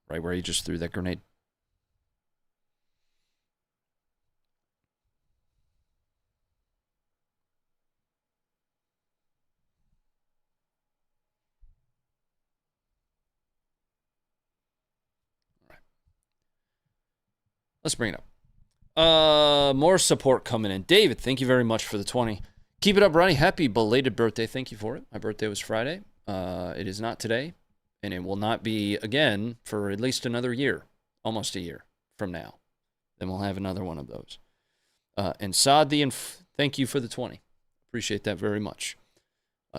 right where he just threw that grenade. Let's bring it up. More support coming in. David, thank you very much for the 20. Keep it up, Ronnie. Happy belated birthday. Thank you for it. My birthday was Friday. It is not today, and it will not be again for at least another year, almost a year from now. Then we'll have another one of those. And Saad, thank you for the 20. Appreciate that very much.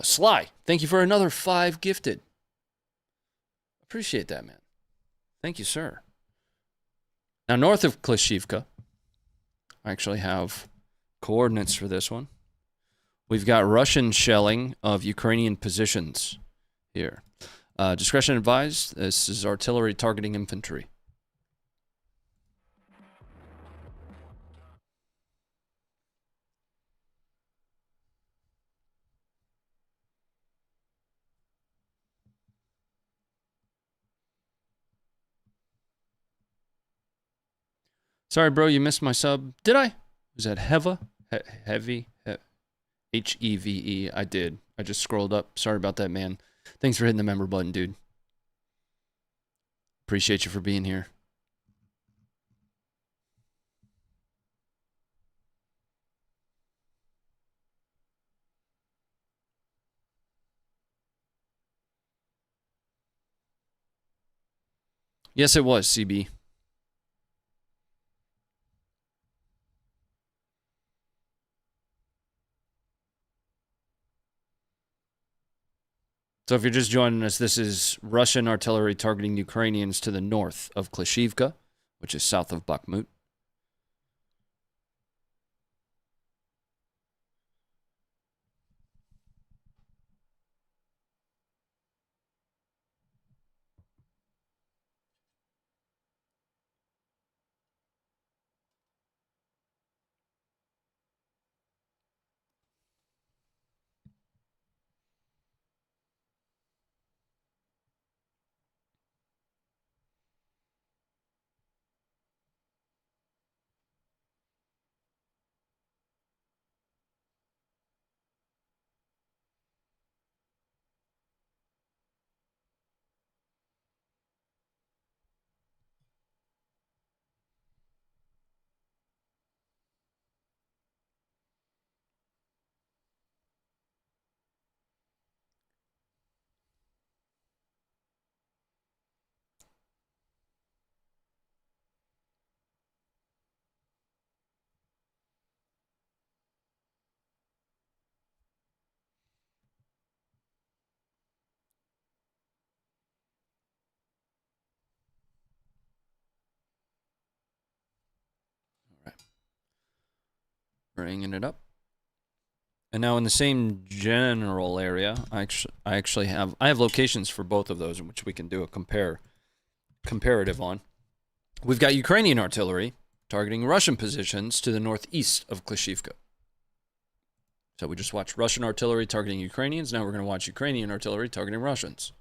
Sly, thank you for another 5 gifted. Appreciate that, man. Thank you, sir. Now, north of Klishivka, I actually have coordinates for this one. We've got Russian shelling of Ukrainian positions here. Discretion advised. This is artillery targeting infantry. Sorry, bro, you missed my sub. Did I? Was that Heva? Heavy? H-E-V-E. I did. I just scrolled up. Sorry about that, man. Thanks for hitting the member button, dude. Appreciate you for being here. Yes, it was, CB. So if you're just joining us, this is Russian artillery targeting Ukrainians to the north of Klishivka, which is south of Bakhmut. Bringing it up. And now in the same general area, I actually have locations for both of those in which we can do a comparative on. We've got Ukrainian artillery targeting Russian positions to the northeast of Klishivka. So we just watched Russian artillery targeting Ukrainians. Now we're going to watch Ukrainian artillery targeting Russians.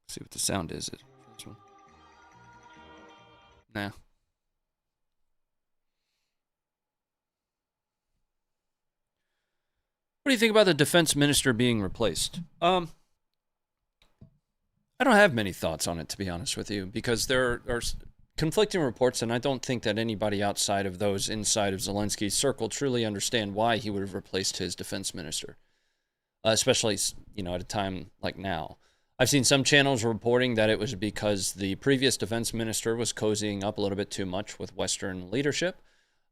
See what the sound is. This one. Nah. What do you think about the defense minister being replaced? I don't have many thoughts on it, to be honest with you, because there are conflicting reports, and I don't think that anybody outside of those inside of Zelensky's circle truly understand why he would have replaced his defense minister, especially, you know, at a time like now. I've seen some channels reporting that it was because the previous defense minister was cozying up a little bit too much with Western leadership.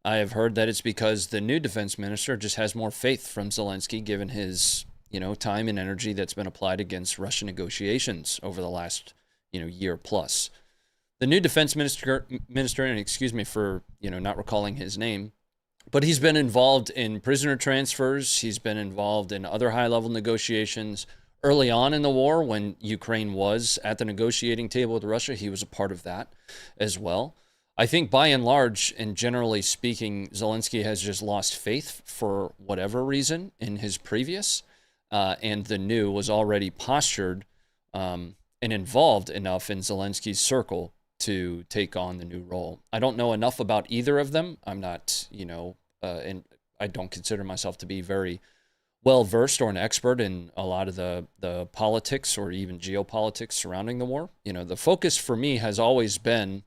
I have heard that it's because the new defense minister just has more faith from Zelensky, given his, you know, time and energy that's been applied against Russian negotiations over the last, you know, year plus. The new defense minister, and excuse me for, you know, not recalling his name, but he's been involved in prisoner transfers. He's been involved in other high-level negotiations. Early on in the war, when Ukraine was at the negotiating table with Russia, he was a part of that as well. I think by and large, and generally speaking, Zelensky has just lost faith for whatever reason in his previous, and the new was already postured and involved enough in Zelensky's circle to take on the new role. I don't know enough about either of them. I'm not, you know, and I don't consider myself to be very well-versed or an expert in a lot of the politics or even geopolitics surrounding the war. You know, the focus for me has always been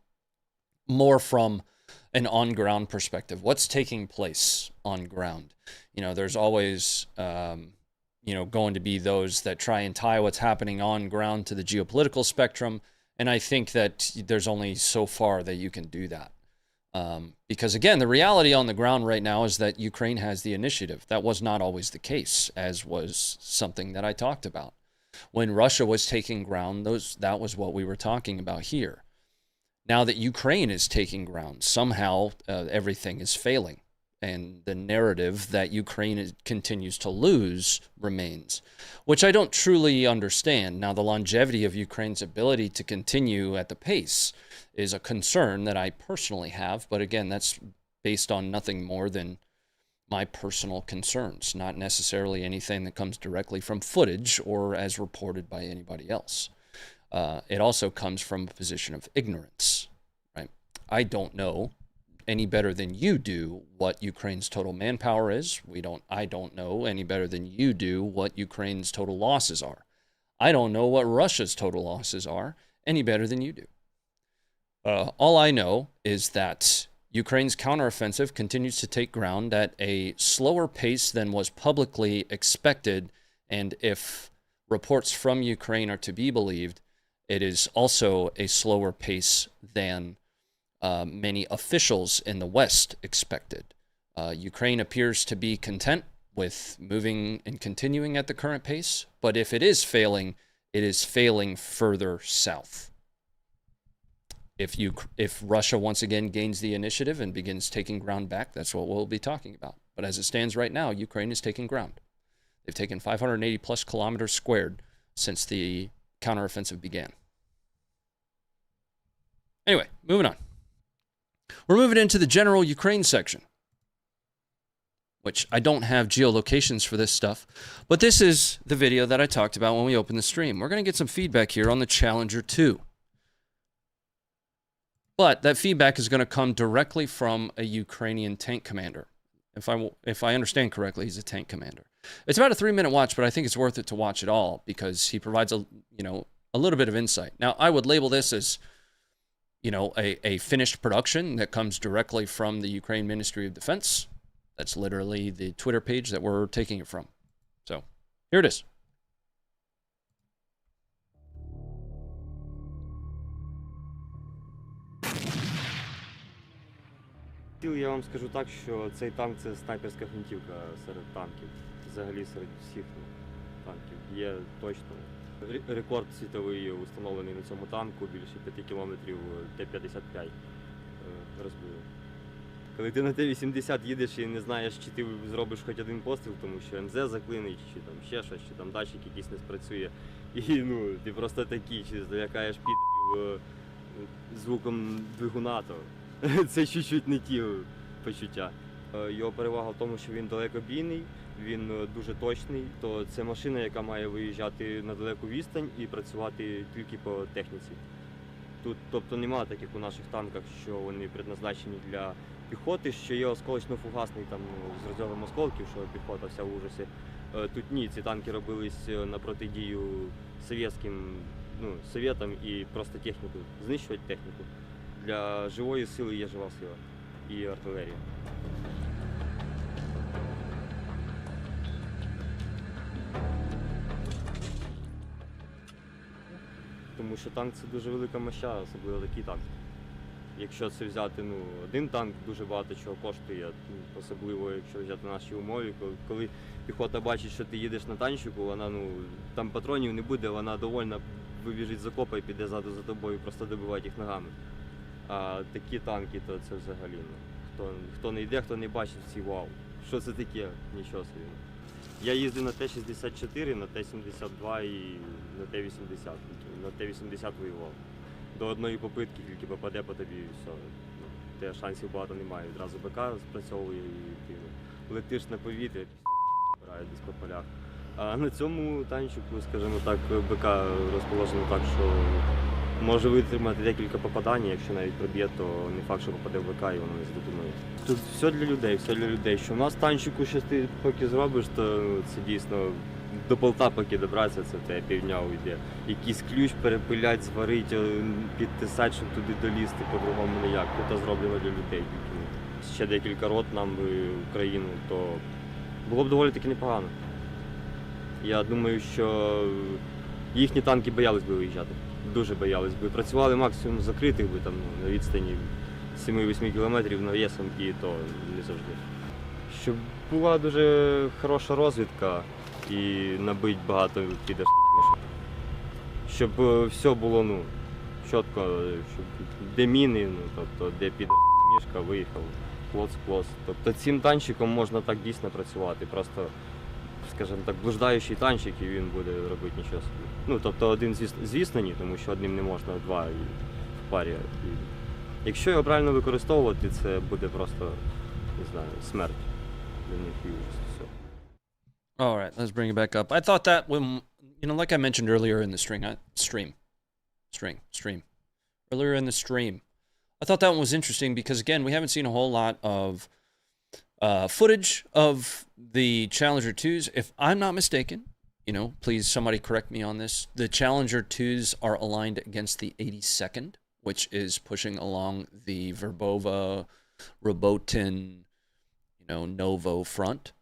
more from an on-ground perspective. What's taking place on ground? You know, there's always, you know, going to be those that try and tie what's happening on ground to the geopolitical spectrum. And I think that there's only so far that you can do that. Because again, the reality on the ground right now is that Ukraine has the initiative. That was not always the case, as was something that I talked about. When Russia was taking ground, that was what we were talking about here. Now that Ukraine is taking ground, somehow everything is failing. And the narrative that Ukraine continues to lose remains, which I don't truly understand. Now, the longevity of Ukraine's ability to continue at the pace is a concern that I personally have. But again, that's based on nothing more than my personal concerns, not necessarily anything that comes directly from footage or as reported by anybody else. It also comes from a position of ignorance, right? I don't know any better than you do what Ukraine's total manpower is. I don't know any better than you do what Ukraine's total losses are. I don't know what Russia's total losses are any better than you do. All I know is that Ukraine's counteroffensive continues to take ground at a slower pace than was publicly expected, and if reports from Ukraine are to be believed, it is also a slower pace than many officials in the West expected. Ukraine appears to be content with moving and continuing at the current pace, but if it is failing further south. If Russia once again gains the initiative and begins taking ground back, that's what we'll be talking about. But as it stands right now, Ukraine is taking ground. They've taken 580 plus kilometers squared since the counteroffensive began. Anyway, moving on. We're moving into the general Ukraine section, which I don't have geolocations for this stuff, but this is the video that I talked about when we opened the stream. We're going to get some feedback here on the Challenger 2. But that feedback is going to come directly from a Ukrainian tank commander. If I understand correctly, he's a tank commander. It's about a 3-minute watch, but I think it's worth it to watch it all because he provides a little bit of insight. Now, I would label this as a finished production that comes directly from the Ukraine Ministry of Defense. That's literally the Twitter page that we're taking it from. So, here it is. Я вам скажу так, що цей танк – це снайперська гвинтівка серед танків. Взагалі серед всіх танків. Є точно рекорд світовий установлений на цьому танку, більше 5 кілометрів Т-55 розбив. Коли ти на Т-80 їдеш і не знаєш, чи ти зробиш хоч один постріл, тому що МЗ заклинить, чи там ще щось, чи там датчик якийсь не спрацює. І ти просто такий, чи залякаєш підів звуком двигуна, то це чуть-чуть не ті почуття. Його перевага в тому, що він далекобійний, він дуже точний, то це машина, яка має виїжджати на далеку відстань і працювати тільки по техніці. Тут, тобто, немає таких у наших танках, що вони предназначені для піхоти, що є осколочно-фугасний там з розрядом осколків, що піхота вся в ужасі. Тут ні, ці танки робились на протидію совєтам і просто техніку, знищувати техніку. Для живої сили є жива сила і артилерія. Тому що танк це дуже велика моща, особливо такий танк. Якщо це взяти один танк, дуже багато чого коштує, особливо якщо взяти наші умови, коли піхота бачить, що ти їдеш на танчику, вона там патронів не буде, вона довольна вибіжить з окопа і піде ззаду за тобою, просто добивати їх ногами. А такі танки, то це взагалі, хто не йде, хто не бачить, всі вау. Що це таке? Нічого собі. Я їздив на Т-64, на Т-72 і на Т-80. На Т-80 воював. До одної попитки тільки попаде по тобі і все. Те шансів багато немає. Відразу БК спрацьовує і ти летиш на повітря, збирають десь по полях. А на цьому танчику, скажімо так, БК розположено так, що може витримати декілька попадань, якщо навіть проб'є, то не факт, що попаде в БК і воно не здетонує. Тут все для людей, все для людей. Що в нас танчику щось ти поки зробиш, то це дійсно до болта поки добратися, це в тебе півдня уйде. Якийсь ключ перепилять, зварить, підтисати, щоб туди долізти, по-другому ніяк. Тут зроблено для людей. Ще декілька рот нам в Україну, то було б доволі таки непогано. Я думаю, що їхні танки боялись би виїжджати. Дуже боялись би. Працювали максимум закритих би там на відстані 7-8 кілометрів навісом і то не завжди. Щоб була дуже хороша розвідка і набить багато підерських мішок. Щоб все було чітко, щоб де міни, тобто де підерська мішка виїхав, клоц. Тобто цим танчиком можна так дійсно працювати. Просто, скажімо так, блуждаючий танчик і він буде робити нічого собі. Тобто один, звісно, ні, тому що одним не можна, два і в парі. Якщо його правильно використовувати, це буде просто, не знаю, смерть для них і ужас. Все. All right, let's bring it back up. I thought that when, like I mentioned earlier in the earlier in the stream, I thought that one was interesting because, again, we haven't seen a whole lot of footage of the Challenger 2s. If I'm not mistaken, please somebody correct me on this, the Challenger 2s are aligned against the 82nd, which is pushing along the Verbove, Robotyne, Novo front.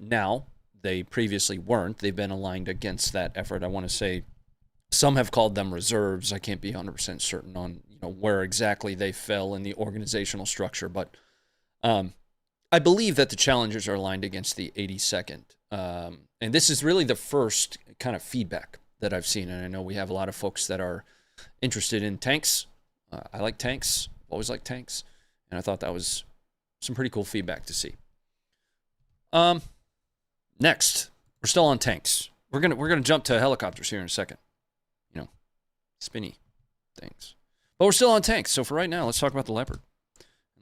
Now, they previously weren't. They've been aligned against that effort. I want to say some have called them reserves. I can't be 100% certain on where exactly they fell in the organizational structure, but I believe that the Challengers are aligned against the 82nd. And this is really the first kind of feedback that I've seen, and I know we have a lot of folks that are interested in tanks. I like tanks, always like tanks, and I thought that was some pretty cool feedback to see. Next, we're still on tanks. We're gonna jump to helicopters here in a second. Spinny things. But we're still on tanks. So for right now, let's talk about the Leopard.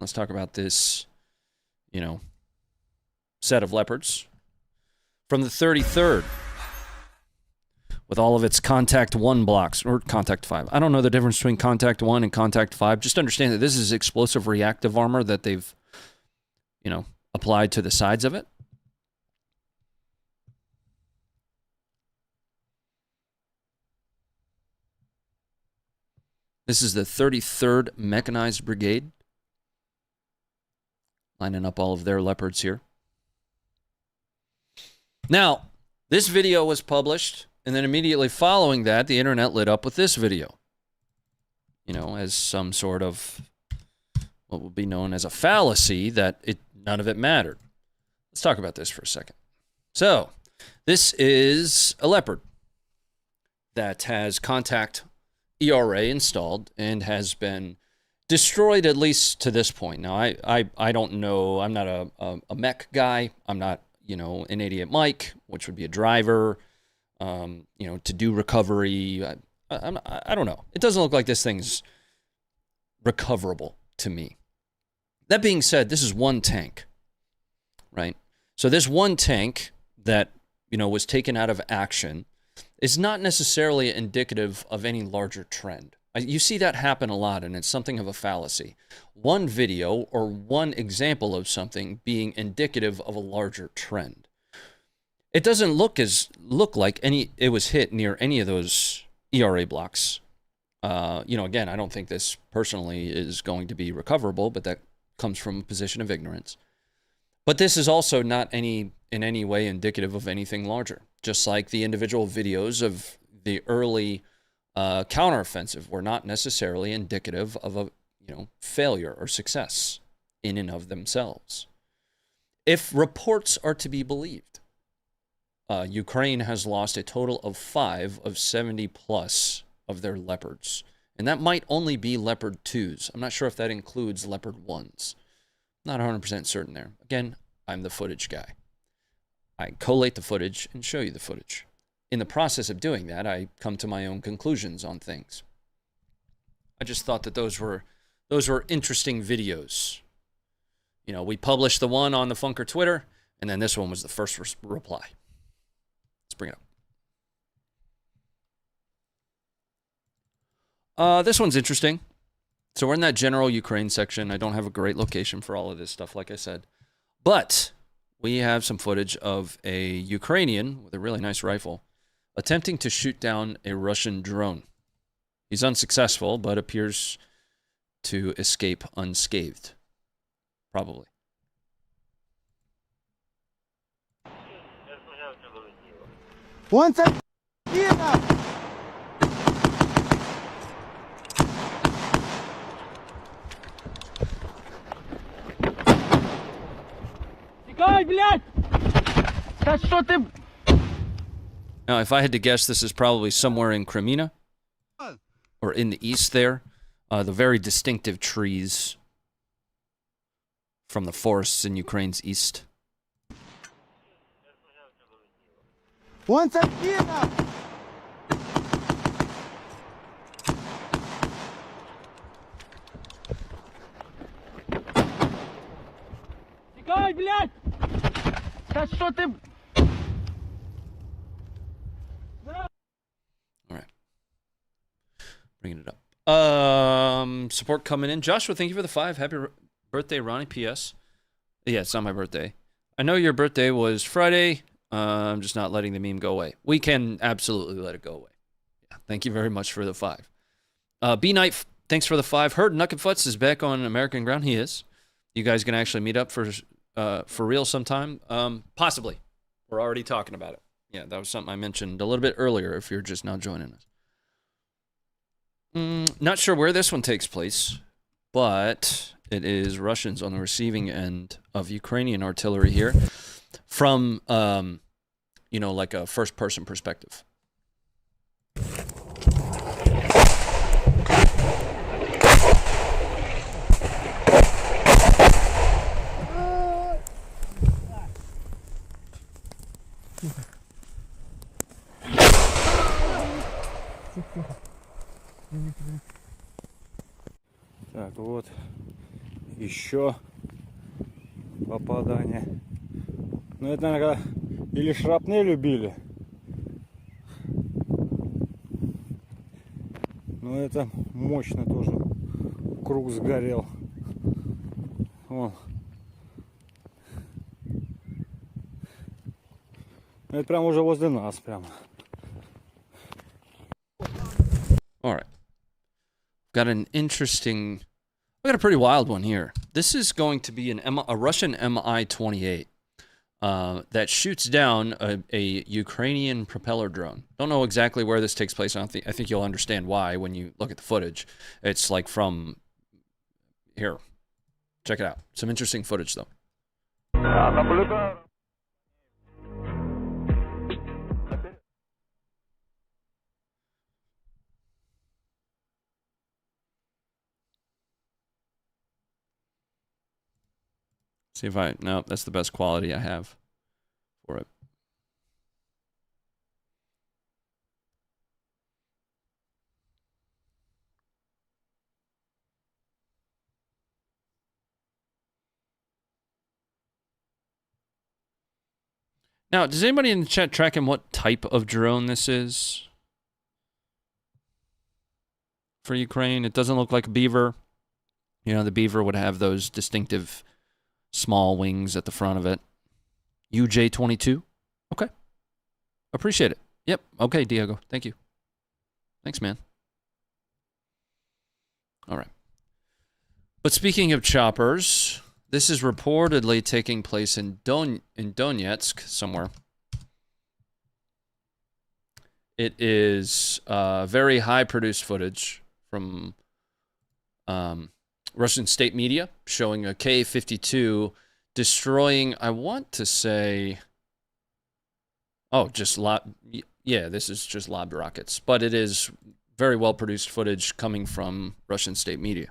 Let's talk about this, set of Leopards from the 33rd with all of its Contact 1 blocks, or Contact 5. I don't know the difference between Contact 1 and Contact 5. Just understand that this is explosive reactive armor that they've, applied to the sides of it. This is the 33rd Mechanized Brigade, lining up all of their Leopards here. Now, this video was published, and then immediately following that, the internet lit up with this video. As some sort of what will be known as a fallacy that none of it mattered. Let's talk about this for a second. So, this is a Leopard that has Contact ERA installed and has been destroyed, at least to this point. Now, I don't know. I'm not a mech guy. I'm not, an idiot Mike, which would be a driver, to do recovery. I don't know. It doesn't look like this thing's recoverable to me. That being said, this is one tank, right? So this one tank that, was taken out of action is not necessarily indicative of any larger trend. You see that happen a lot, and it's something of a fallacy. One video or one example of something being indicative of a larger trend. It doesn't look like it was hit near any of those ERA blocks. Again, I don't think this personally is going to be recoverable, but that comes from a position of ignorance. But this is also not in any way indicative of anything larger. Just like the individual videos of the early counteroffensive were not necessarily indicative of a failure or success in and of themselves. If reports are to be believed, Ukraine has lost a total of 5 of 70 plus of their Leopards. And that might only be Leopard 2s. I'm not sure if that includes Leopard 1s. Not 100% certain there. Again, I'm the footage guy. I collate the footage and show you the footage. In the process of doing that, I come to my own conclusions on things. I just thought that those were interesting videos. We published the one on the Funker Twitter, and then this one was the first reply. Let's bring it up. This one's interesting. So we're in that general Ukraine section. I don't have a great location for all of this stuff, like I said. But we have some footage of a Ukrainian with a really nice rifle attempting to shoot down a Russian drone. He's unsuccessful, but appears to escape unscathed. Probably. Once I Тикай, блядь! Да что ты... Now, if I had to guess, this is probably somewhere in Crimea or in the east there. The very distinctive trees from the forests in Ukraine's east. Once I Тикай, блядь! Да что ты... All right. Bringing it up. Support coming in. Joshua, thank you for the 5. Happy birthday, Ronnie. P.S. Yeah, it's not my birthday. I know your birthday was Friday. I'm just not letting the meme go away. We can absolutely let it go away. Yeah, thank you very much for the 5. B-Night, thanks for the 5. Heard Nucketfutz is back on American ground. He is. You guys gonna actually meet up for real sometime? Possibly. We're already talking about it. Yeah, that was something I mentioned a little bit earlier if you're just now joining us. Not sure where this one takes place, but it is Russians on the receiving end of Ukrainian artillery here from, like a first-person perspective. Так, вот еще попадание. Ну это, наверное, или шрапнель убили. Но это мощно тоже. Круг сгорел. Вон. Это прям уже возле нас прямо. All right. Got an interesting... I got a pretty wild one here. This is going to be a Russian Mi-28 that shoots down a Ukrainian propeller drone. Don't know exactly where this takes place. I think you'll understand why when you look at the footage. It's like from... Here. Check it out. Some interesting footage, though. See if no, that's the best quality I have for it. Now, does anybody in the chat tracking what type of drone this is for Ukraine? It doesn't look like a Beaver. The Beaver would have those distinctive small wings at the front of it. UJ-22? Okay. Appreciate it. Yep. Okay, Diego. Thank you. Thanks, man. All right. But speaking of choppers, this is reportedly taking place in Donetsk somewhere. It is very high produced footage from Russian state media showing a K-52 destroying, I want to say, this is just lobbed rockets, but it is very well produced footage coming from Russian state media.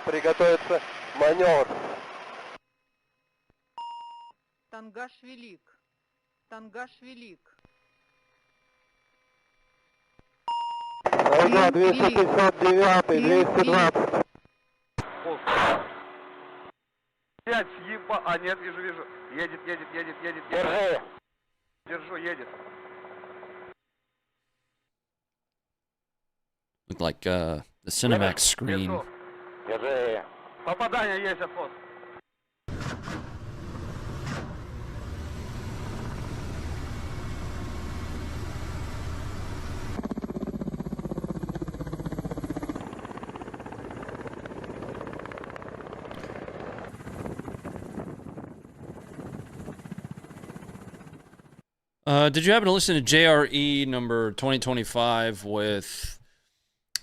Приготовиться маневр. Тангаж велик. Тангаж велик. Волга 259, 220. 5 съеба... А, нет, вижу. Едет. Держи. Держу, едет. Look like the Cinemax screen. Держу. Держи. Попадание есть, отход. Did you happen to listen to JRE number 2025 with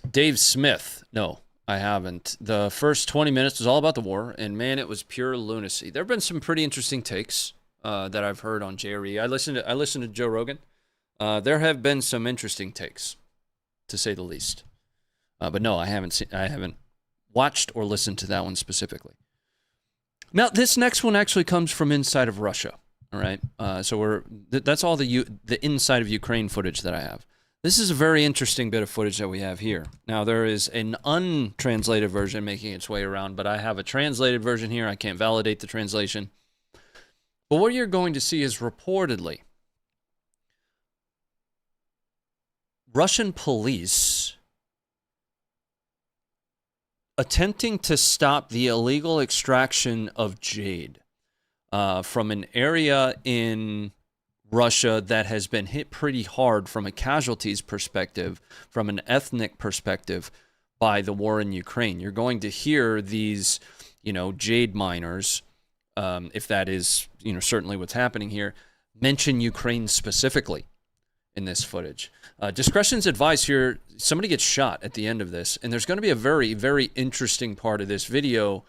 Dave Smith? No, I haven't. The first 20 minutes was all about the war, and man, it was pure lunacy. There have been some pretty interesting takes that I've heard on JRE. I listened to Joe Rogan. There have been some interesting takes, to say the least. But no, I haven't watched or listened to that one specifically. Now, this next one actually comes from inside of Russia. All right, so that's all the inside of Ukraine footage that I have. This is a very interesting bit of footage that we have here. Now, there is an untranslated version making its way around, but I have a translated version here. I can't validate the translation. But what you're going to see is reportedly Russian police attempting to stop the illegal extraction of jade from an area in Russia that has been hit pretty hard from a casualties perspective, from an ethnic perspective, by the war in Ukraine. You're going to hear these, jade miners, if that is, certainly what's happening here, mention Ukraine specifically in this footage. Discretion's advised here. Somebody gets shot at the end of this, and there's going to be a very, very interesting part of this video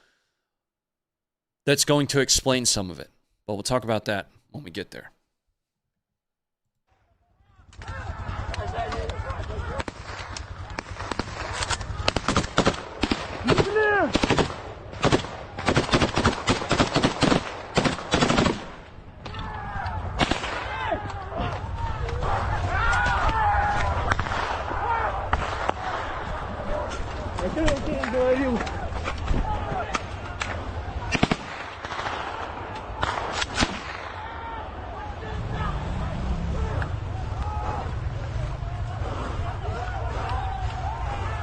that's going to explain some of it. But we'll talk about that when we get there.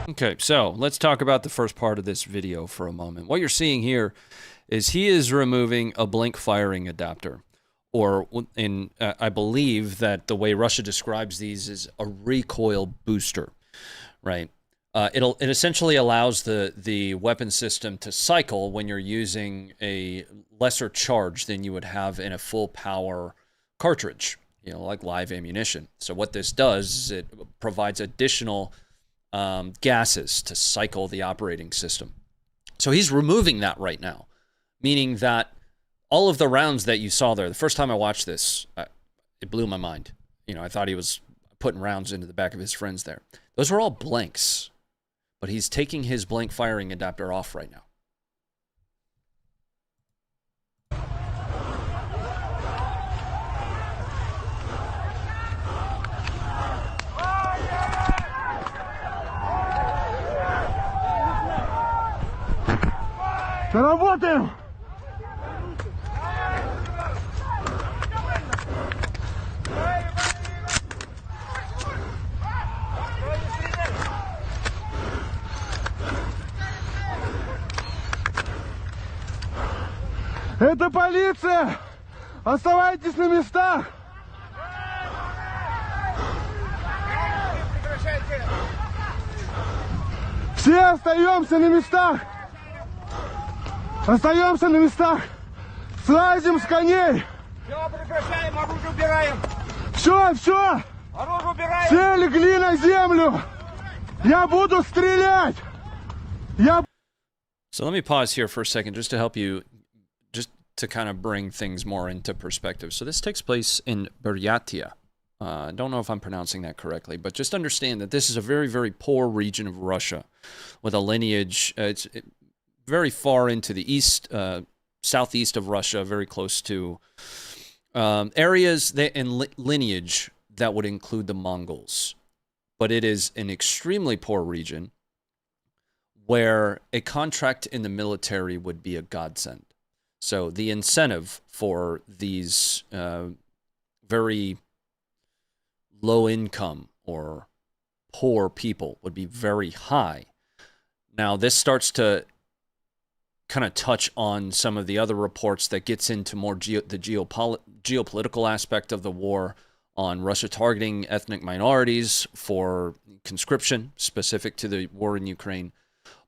Okay, so let's talk about the first part of this video for a moment. What you're seeing here is he is removing a blink firing adapter, or I believe that the way Russia describes these is a recoil booster, right? It essentially allows the weapon system to cycle when you're using a lesser charge than you would have in a full power cartridge, like live ammunition. So what this does is it provides additional gases to cycle the operating system. So he's removing that right now, meaning that all of the rounds that you saw there, the first time I watched this, it blew my mind. I thought he was putting rounds into the back of his friends there. Those were all blanks. but he's taking his blank firing adapter off right now. Работаем! Это полиция! Оставайтесь на местах! Все остаемся на местах! Остаемся на местах! Слазим с коней! Все, прекращаем, оружие убираем! Все! Оружие убираем! Все легли на землю! Я буду стрелять! So let me pause here for a second just to help you, just to kind of bring things more into perspective. So this takes place in Buryatia. I don't know if I'm pronouncing that correctly, but just understand that this is a very, very poor region of Russia with a lineage. It's very far into the east, southeast of Russia, very close to areas and lineage that would include the Mongols. But it is an extremely poor region where a contract in the military would be a godsend. So the incentive for these very low income or poor people would be very high. Now, this starts to kind of touch on some of the other reports that gets into more the geopolitical aspect of the war, on Russia targeting ethnic minorities for conscription specific to the war in Ukraine.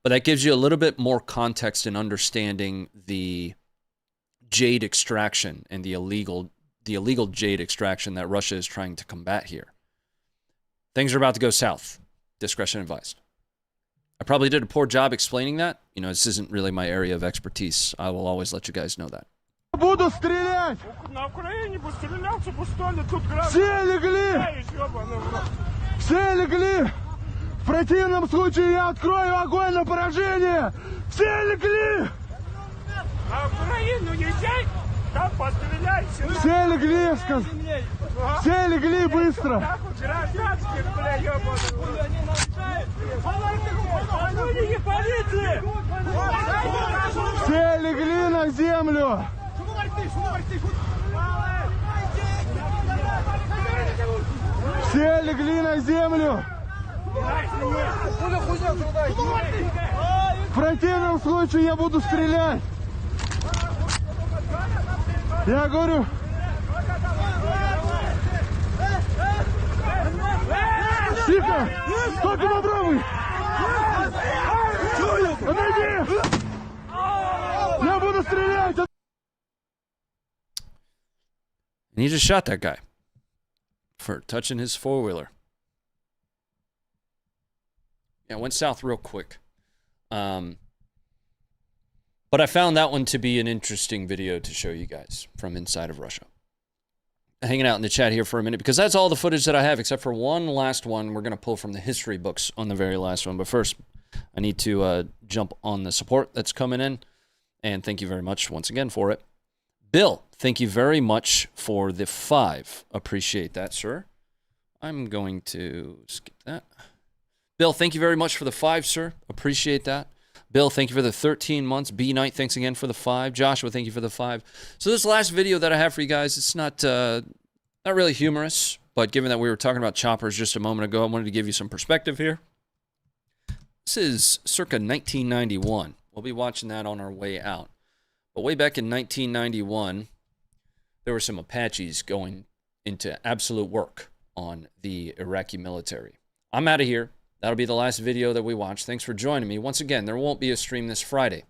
But that gives you a little bit more context in understanding the jade extraction and the illegal jade extraction that Russia is trying to combat here. Things are about to go south. Discretion advised. I probably did a poor job explaining that. You know, this isn't really my area of expertise. I will always let you guys know that. Буду стрелять! На Украине бы стрелял, чтобы что ли тут граждан... Все легли! Все легли! В противном случае я открою огонь на поражение! Все легли! На Украину езжай, там постреляй! Все легли, все легли быстро! Гражданских, бля, ёбаный! Полиции! Все легли на землю! Все легли на землю! В противном случае я буду стрелять! Я говорю... Тихо! Только попробуй! Отойди! Я буду стрелять! And he just shot that guy for touching his four-wheeler. Yeah, it went south real quick. But I found that one to be an interesting video to show you guys from inside of Russia. Hanging out in the chat here for a minute, because that's all the footage that I have, except for one last one we're going to pull from the history books on the very last one. But first, I need to jump on the support that's coming in. And thank you very much once again for it. Bill, thank you very much for the 5. Appreciate that, sir. I'm going to skip that. Bill, thank you very much for the 5, sir. Appreciate that. Bill, thank you for the 13 months. B Knight, thanks again for the 5. Joshua, thank you for the 5. So this last video that I have for you guys, it's not really humorous, but given that we were talking about choppers just a moment ago, I wanted to give you some perspective here. This is circa 1991. We'll be watching that on our way out. But way back in 1991, there were some Apaches going into absolute work on the Iraqi military. I'm out of here. That'll be the last video that we watch. Thanks for joining me. Once again, there won't be a stream this Friday.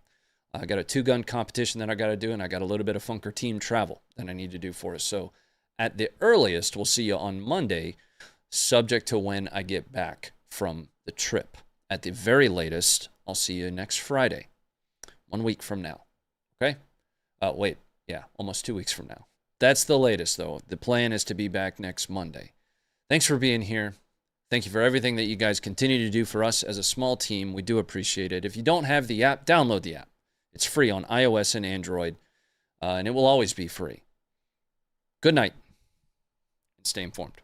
I got a 2-gun competition that I got to do, and I got a little bit of Funker team travel that I need to do for us. So at the earliest, we'll see you on Monday, subject to when I get back from the trip. At the very latest, I'll see you next Friday, 1 week from now. Okay? Wait. Yeah, almost 2 weeks from now. That's the latest, though. The plan is to be back next Monday. Thanks for being here. Thank you for everything that you guys continue to do for us as a small team. We do appreciate it. If you don't have the app, download the app. It's free on iOS and Android, and it will always be free. Good night, and stay informed.